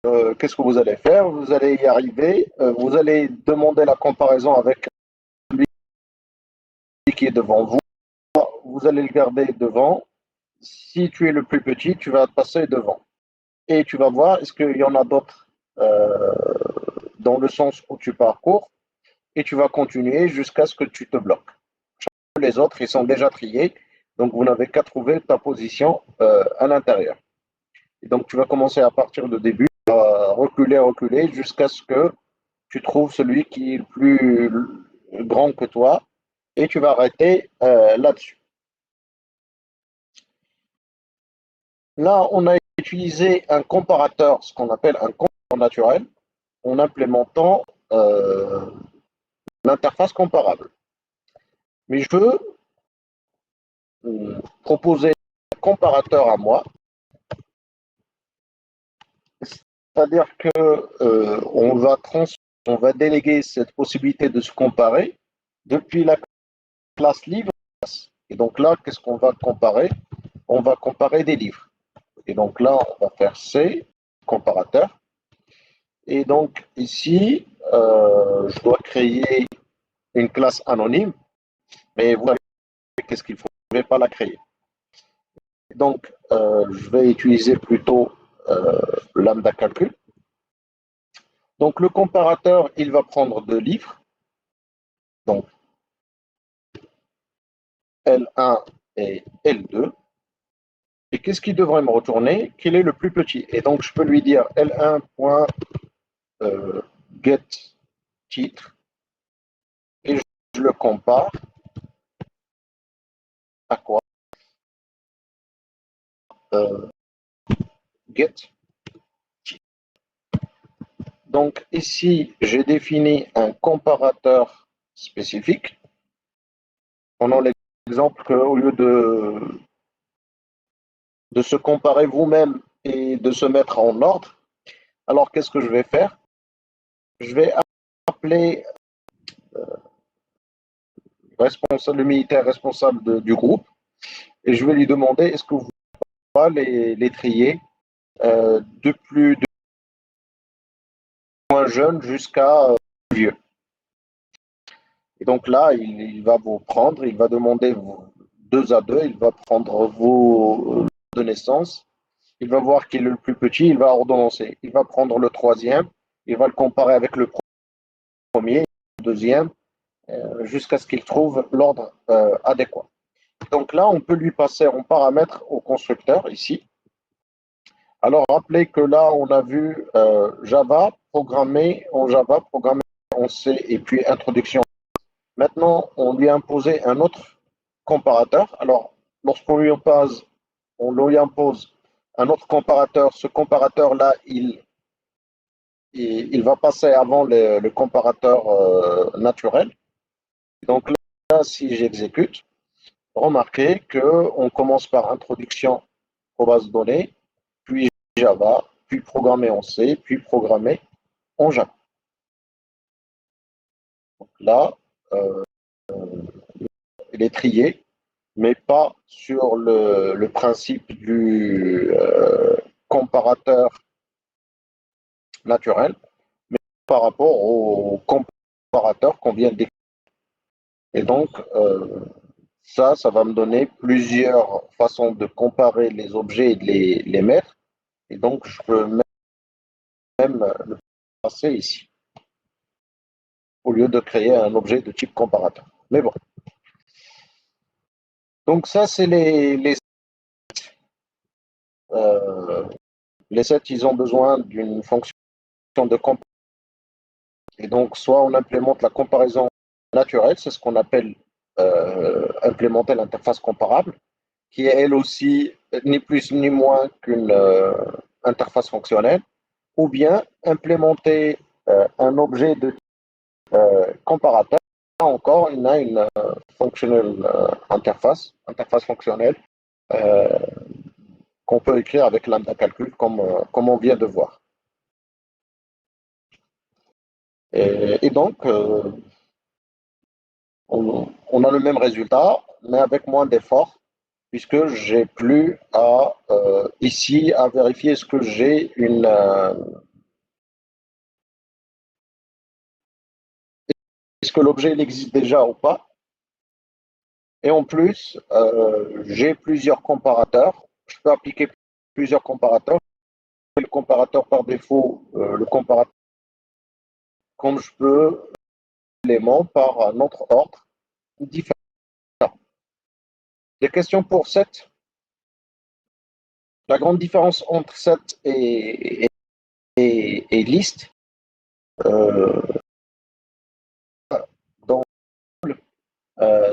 qu'est-ce que vous allez faire? Vous allez y arriver, vous allez demander la comparaison avec celui qui est devant vous. Vous allez le garder devant. Si tu es le plus petit, tu vas passer devant. Et tu vas voir, est-ce qu'il y en a d'autres euh, dans le sens où tu parcours, et tu vas continuer jusqu'à ce que tu te bloques. Les autres, ils sont déjà triés, donc vous n'avez qu'à trouver ta position à l'intérieur. Et donc tu vas commencer à partir du début, à reculer, reculer, jusqu'à ce que tu trouves celui qui est le plus grand que toi, et tu vas arrêter là-dessus. Là, on a utilisé un comparateur, ce qu'on appelle un comparateur naturel, en implémentant l'interface comparable. Mais je veux proposer un comparateur à moi, c'est-à-dire que on va déléguer cette possibilité de se comparer depuis la classe livre. Et donc là, qu'est-ce qu'on va comparer? On va comparer des livres. Et donc là, on va faire C, comparateur. Et donc ici, je dois créer une classe anonyme, mais vous savez qu'est-ce qu'il faut, je ne vais pas la créer. Donc, je vais utiliser plutôt lambda calcul. Donc, le comparateur, il va prendre deux livres, donc L1 et L2. Et qu'est-ce qu'il devrait me retourner? Quel est le plus petit? Et donc, je peux lui dire L1.get titre, et je le compare à quoi? Get. Donc, ici, j'ai défini un comparateur spécifique. Prenons l'exemple qu'au lieu de se comparer vous-même et de se mettre en ordre, alors qu'est-ce que je vais faire? Je vais appeler le militaire responsable du groupe et je vais lui demander est-ce que vous pouvez les trier de moins jeune jusqu'à vieux. Et donc là, il va vous prendre, il va demander deux à deux, il va prendre vos de naissance, il va voir qui est le plus petit, il va ordonnancer. Il va prendre le troisième, il va le comparer avec le premier, le deuxième, jusqu'à ce qu'il trouve l'ordre adéquat. Donc là, on peut lui passer en paramètre au constructeur ici. Alors, rappelez que là, on a vu Java, programmé en Java, programmé en C et puis introduction. Maintenant, on lui a imposé un autre comparateur. Alors, lorsqu'on lui impose un autre comparateur, ce comparateur-là, il va passer avant le comparateur naturel. Donc là, si j'exécute, remarquez qu'on commence par introduction aux bases de données, puis Java, puis programmer en C, puis programmer en Java. Donc là, il est trié, mais pas sur le principe du comparateur naturel, mais par rapport au comparateur qu'on vient d'écrire. Et donc, ça va me donner plusieurs façons de comparer les objets et de les mettre. Et donc, je peux même le passer ici, au lieu de créer un objet de type comparateur. Mais bon. Donc ça, c'est euh, les sets, ils ont besoin d'une fonction de comparaison. Et donc, soit on implémente la comparaison naturelle, c'est ce qu'on appelle implémenter l'interface comparable, qui est elle aussi ni plus ni moins qu'une interface fonctionnelle, ou bien implémenter un objet de comparateur. Là encore, il a une functional interface fonctionnelle qu'on peut écrire avec lambda calcul comme on vient de voir. Et donc, on a le même résultat, mais avec moins d'efforts, puisque j'ai plus à ici à vérifier est-ce que j'ai est-ce que l'objet il existe déjà ou pas. Et en plus, j'ai plusieurs comparateurs. Je peux appliquer plusieurs comparateurs. Le comparateur par défaut, le comparateur, comme je peux, l'élément par un autre ordre différent. Des questions pour 7. La grande différence entre set et liste, euh, dans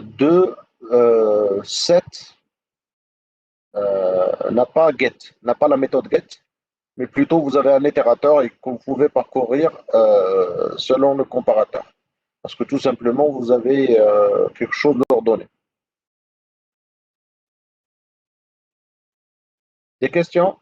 2, set n'a pas get, n'a pas la méthode get, mais plutôt vous avez un itérateur et que vous pouvez parcourir selon le comparateur. Parce que tout simplement, vous avez quelque chose d'ordonné. Des questions?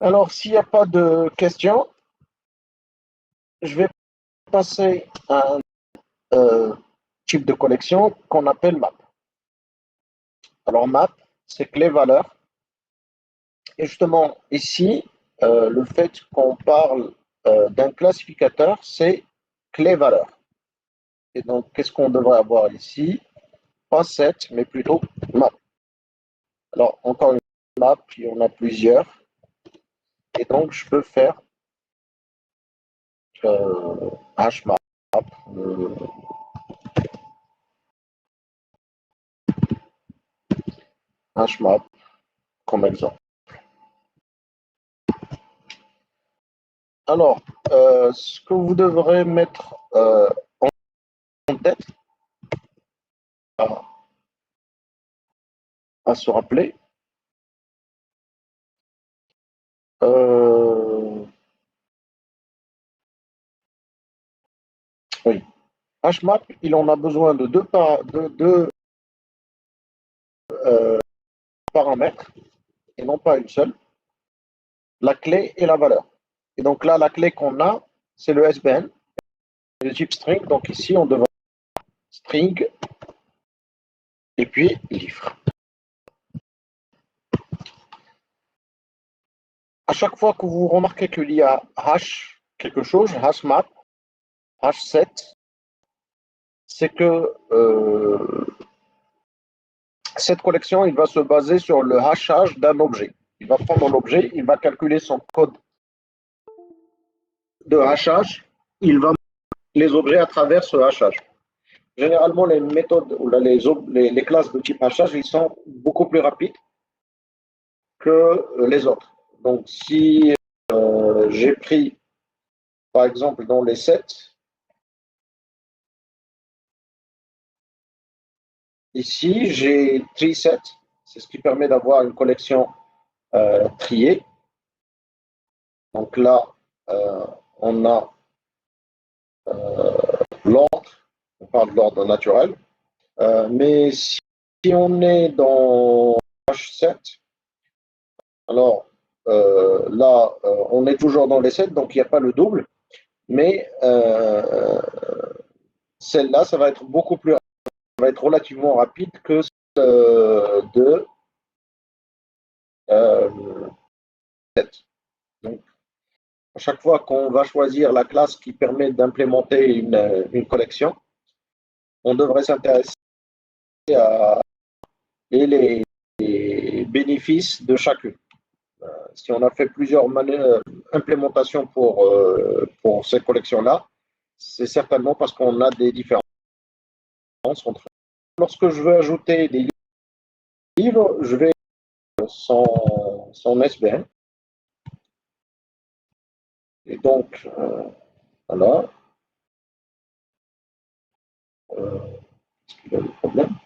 Alors, s'il n'y a pas de questions, je vais passer à un type de collection qu'on appelle map. Alors, map, c'est clé-valeur. Et justement, ici, le fait qu'on parle d'un classificateur, c'est clé-valeur. Et donc, qu'est-ce qu'on devrait avoir ici? Pas set, mais plutôt map. Alors, encore une map, il y en a plusieurs. Et donc, je peux faire hmap, euh, hmap comme exemple. Alors, ce que vous devrez mettre en tête à, à se rappeler, oui, hmap, il en a besoin de deux paramètres et non pas une seule, la clé et la valeur. Et donc là, la clé qu'on a, c'est le SBN, le type string. Donc ici, on devrait string et puis livre. À chaque fois que vous remarquez qu'il y a hash quelque chose, hashmap, h7, c'est que cette collection, il va se baser sur le hashage d'un objet. Il va prendre l'objet, il va calculer son code de hashage, il va les objets à travers ce hashage. Généralement, les méthodes ou les classes de type hashage, ils sont beaucoup plus rapides que les autres. Donc, si j'ai pris, par exemple, dans les sets, ici, j'ai tree set, c'est ce qui permet d'avoir une collection triée. Donc là, on a l'ordre, on parle de l'ordre naturel. Mais si on est dans H7, alors là, on est toujours dans les 7, donc il n'y a pas le double. Mais celle-là, ça va être beaucoup plus rapide, ça va être relativement rapide que celle de 7. Donc, à chaque fois qu'on va choisir la classe qui permet d'implémenter une collection, on devrait s'intéresser à les bénéfices de chacune. Si on a fait plusieurs implémentations pour ces collections-là, c'est certainement parce qu'on a des différences entre. Lorsque je veux ajouter des livres, je vais son SBN. Et donc, voilà. Est-ce qu'il y a des problèmes?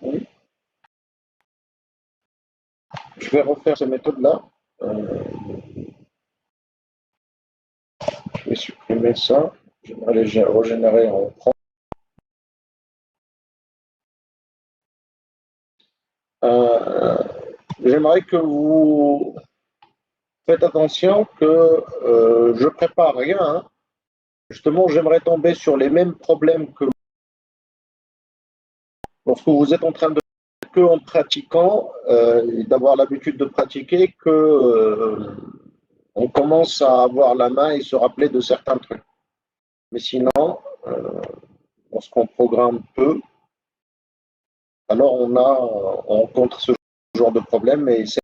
Oui. Je vais refaire ces méthodes-là. Je vais supprimer ça. Je vais aller régénérer en prend. J'aimerais que vous faites attention que je prépare rien. Hein. Justement, j'aimerais tomber sur les mêmes problèmes que lorsque vous êtes en train de que en pratiquant, d'avoir l'habitude de pratiquer, que on commence à avoir la main et se rappeler de certains trucs. Mais sinon, lorsqu'on programme peu, alors on rencontre ce genre de problème et c'est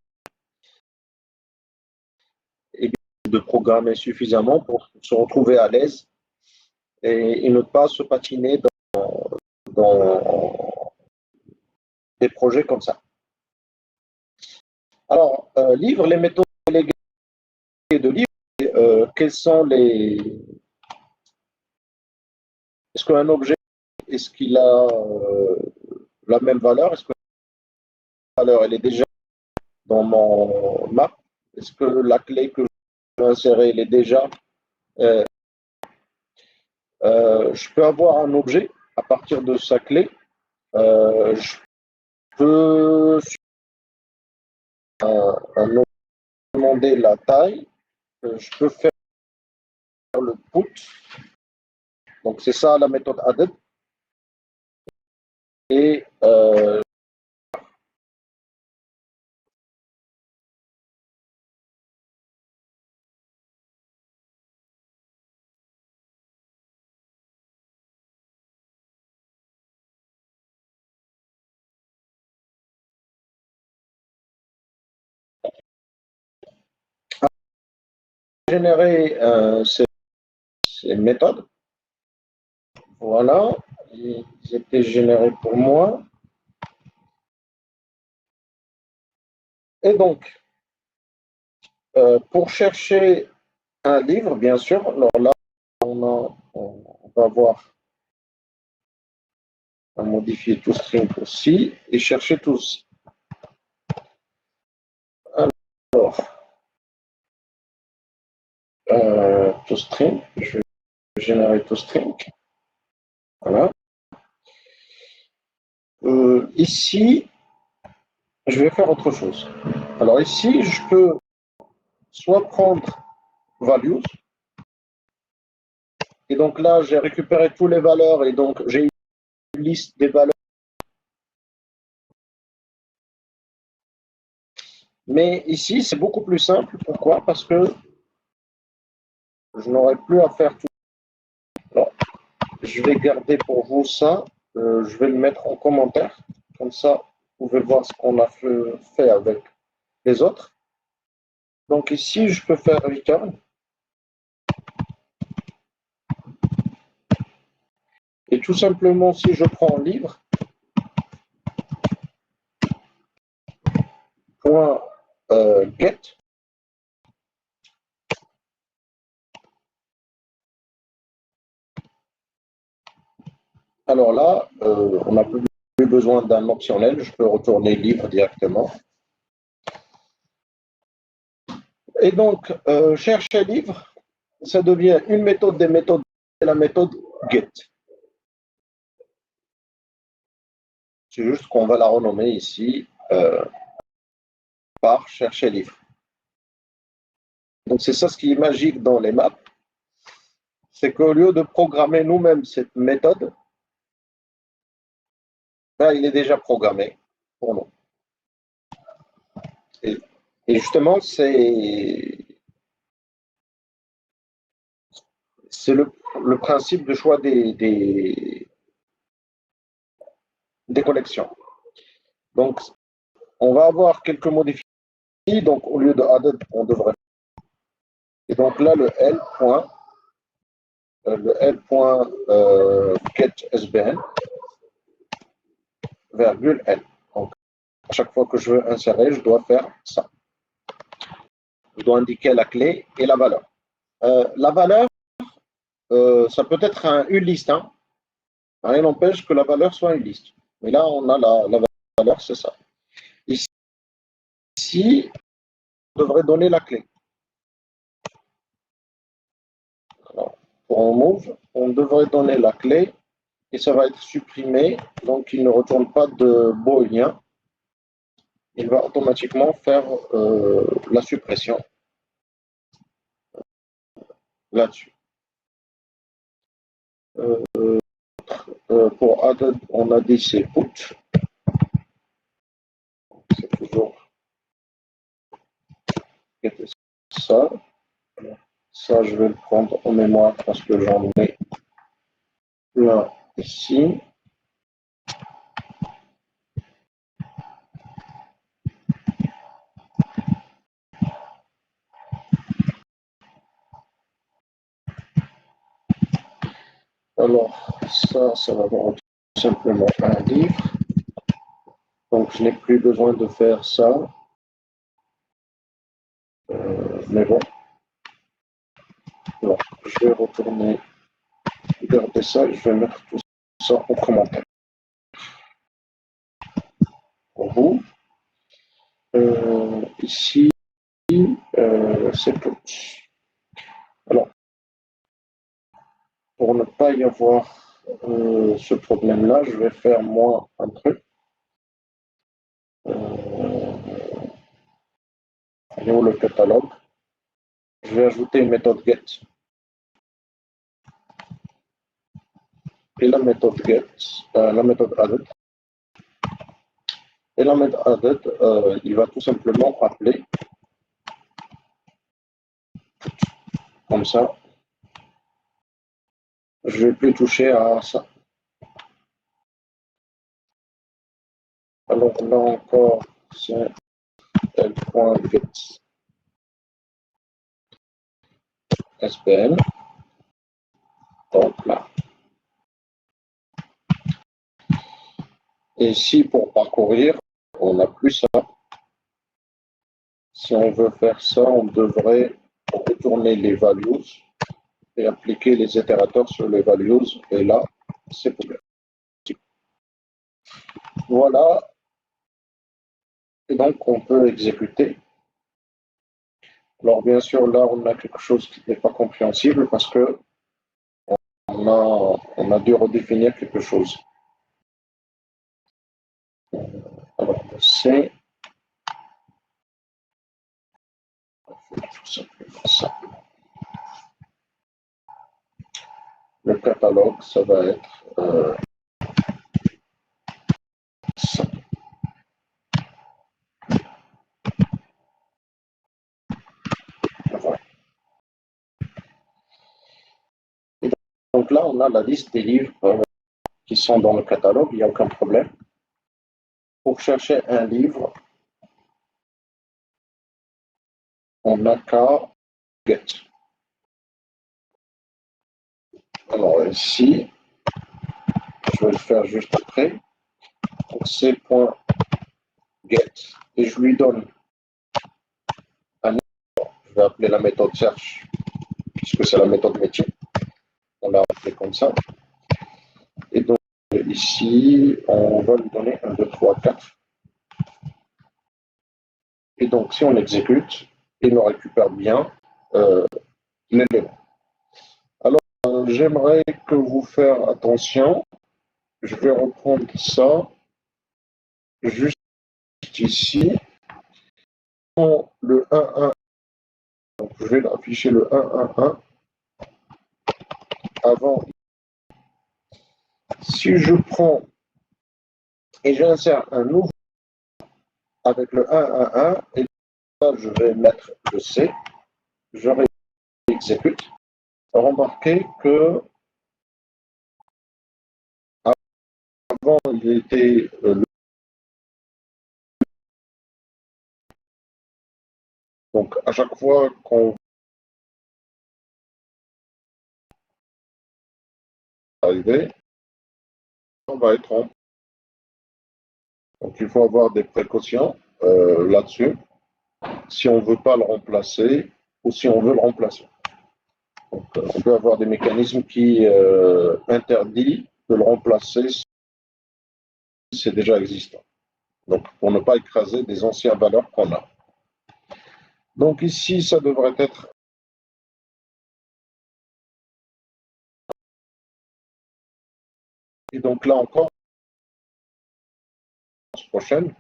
de programmer suffisamment pour se retrouver à l'aise et ne pas se patiner dans des projets comme ça. Alors, livre les méthodes déléguées de livre, quels sont les. Est-ce qu'un objet, est-ce qu'il a la même valeur? Est-ce que la valeur, elle est déjà dans mon map? Est-ce que la clé que je vais insérer, elle est déjà. Euh, je peux avoir un objet à partir de sa clé. Je peux demander la taille. Je peux faire le put. Donc, c'est ça la méthode added. Et générer ces méthodes. Voilà, ils étaient générés pour moi. Et donc, pour chercher un livre, bien sûr, alors là, on va voir à modifier toString aussi et chercher tous. Alors, toString, je vais générer toString. Voilà. Ici, je vais faire autre chose. Alors ici, je peux soit prendre values, et donc là, j'ai récupéré toutes les valeurs, et donc j'ai une liste des valeurs. Mais ici, c'est beaucoup plus simple. Pourquoi? Parce que je n'aurai plus à faire tout. Alors, je vais garder pour vous ça. Je vais le mettre en commentaire. Comme ça, vous pouvez voir ce qu'on a fait avec les autres. Donc ici, je peux faire return. Et tout simplement, si je prends livre, point get, alors là, on n'a plus besoin d'un optionnel. Je peux retourner livre directement. Et donc, chercher livre, ça devient une méthode des méthodes, c'est la méthode get. C'est juste qu'on va la renommer ici par chercher livre. Donc, c'est ça ce qui est magique dans les maps, c'est qu'au lieu de programmer nous-mêmes cette méthode, là, il est déjà programmé pour nous. Et justement, c'est le principe de choix des collections. Donc, on va avoir quelques modifications. Donc, au lieu de added, on devrait. Et donc là, le L point, get SBN, virgule L. Donc, à chaque fois que je veux insérer, je dois faire ça. Je dois indiquer la clé et la valeur. La valeur, ça peut être une liste. Hein. Rien n'empêche que la valeur soit une liste. Mais là, on a la valeur, c'est ça. Ici, on devrait donner la clé. Alors, pour un move, on devrait donner la clé et ça va être supprimé. Donc, il ne retourne pas de booléen. Il va automatiquement faire la suppression là-dessus. Euh, pour added, on a dit c'est put. C'est toujours ça. Ça, je vais le prendre en mémoire parce que j'en ai plein ici. Alors, ça va avoir tout simplement un livre. Donc, je n'ai plus besoin de faire ça. Mais bon, alors, je vais retourner garder ça et je vais mettre tout ça en commentaire pour vous. Ici, c'est tout. Alors, pour ne pas y avoir ce problème-là, je vais faire moi un truc. Il est où le catalogue? Je vais ajouter une méthode get. Et la méthode get, la méthode added. Et la méthode added, il va tout simplement appeler comme ça. Je ne vais plus toucher à ça. Alors là encore, c'est l.get SPL. Donc là. Et ici, pour parcourir, on n'a plus ça. Si on veut faire ça, on devrait retourner les values et appliquer les itérateurs sur les values. Et là, c'est possible. Voilà. Et donc, on peut exécuter. Alors, bien sûr, là, on a quelque chose qui n'est pas compréhensible parce que on a dû redéfinir quelque chose. Alors, c'est tout simplement ça. Le catalogue, ça va être ça. Voilà. Et donc là, on a la liste des livres qui sont dans le catalogue, il n'y a aucun problème. Pour chercher un livre, on n'a qu'à get. Alors ici, je vais le faire juste après. Donc c'est .get et je lui donne un nom. Je vais appeler la méthode search puisque c'est la méthode métier. On l'a appelé comme ça. Et donc ici, on va lui donner 1, 2, 3, 4. Et donc si on exécute, il nous récupère bien l'élément. Alors j'aimerais que vous faire attention. Je vais reprendre ça juste ici. Le 1, 1. Donc je vais afficher le 1, 1, 1 avant. Si je prends et j'insère un nouveau avec le 1, 1, 1, et là je vais mettre le C, je réexécute. Remarquez que avant il était donc à chaque fois qu'on va arriver, on va être en. Donc il faut avoir des précautions là-dessus si on ne veut pas le remplacer ou si on veut le remplacer. Donc, on peut avoir des mécanismes qui interdisent de le remplacer si c'est déjà existant. Donc, pour ne pas écraser des anciennes valeurs qu'on a. Donc, ici, ça devrait être. Et donc, là encore, la prochaine,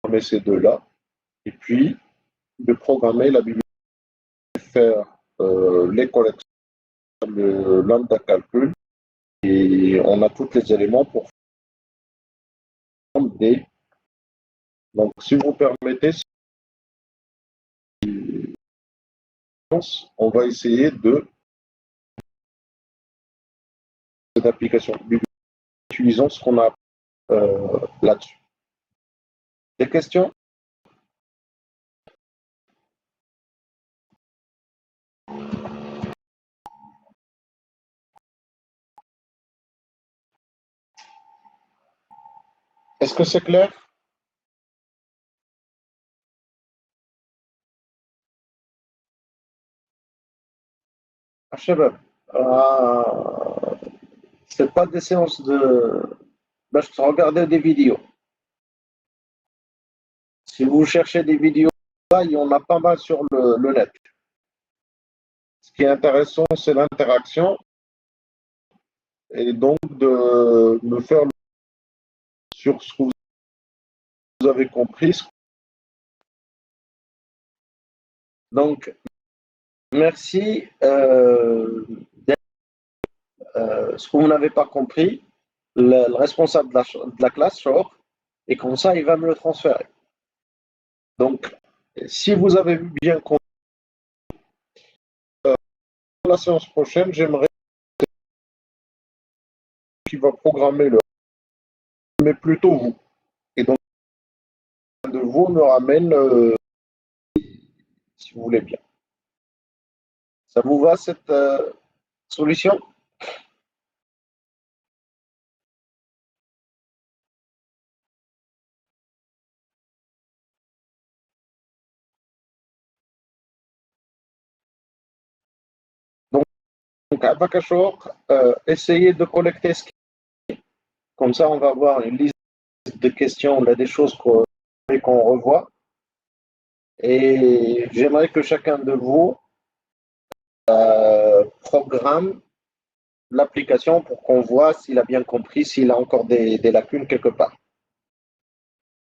on met ces deux-là. Et puis, de programmer la bibliothèque, faire les collections le lambda calcul et on a tous les éléments pour faire des. Donc, si vous permettez, on va essayer de cette application utilisant ce qu'on a là-dessus. Des questions? Est-ce que c'est clair? Chabab, c'est pas des séances de. Ben, je regardais des vidéos. Si vous cherchez des vidéos, là, il y en a pas mal sur le net. Ce qui est intéressant, c'est l'interaction et donc de me faire sur ce que vous avez compris. Donc, merci. Ce que vous n'avez pas compris, le responsable de la classe sort et comme ça, il va me le transférer. Donc, si vous avez bien compris, la séance prochaine, j'aimerais qu'il va programmer le, mais plutôt vous. Et donc, de vous me ramène, si vous voulez bien. Ça vous va cette solution? Donc, à Bakachor, essayez de collecter ce qui. Comme ça, on va avoir une liste de questions, on a des choses qu'on revoit. Et j'aimerais que chacun de vous programme l'application pour qu'on voit s'il a bien compris, s'il a encore des lacunes quelque part.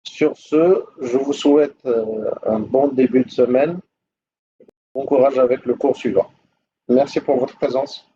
Sur ce, je vous souhaite un bon début de semaine. Bon courage avec le cours suivant. Merci pour votre présence.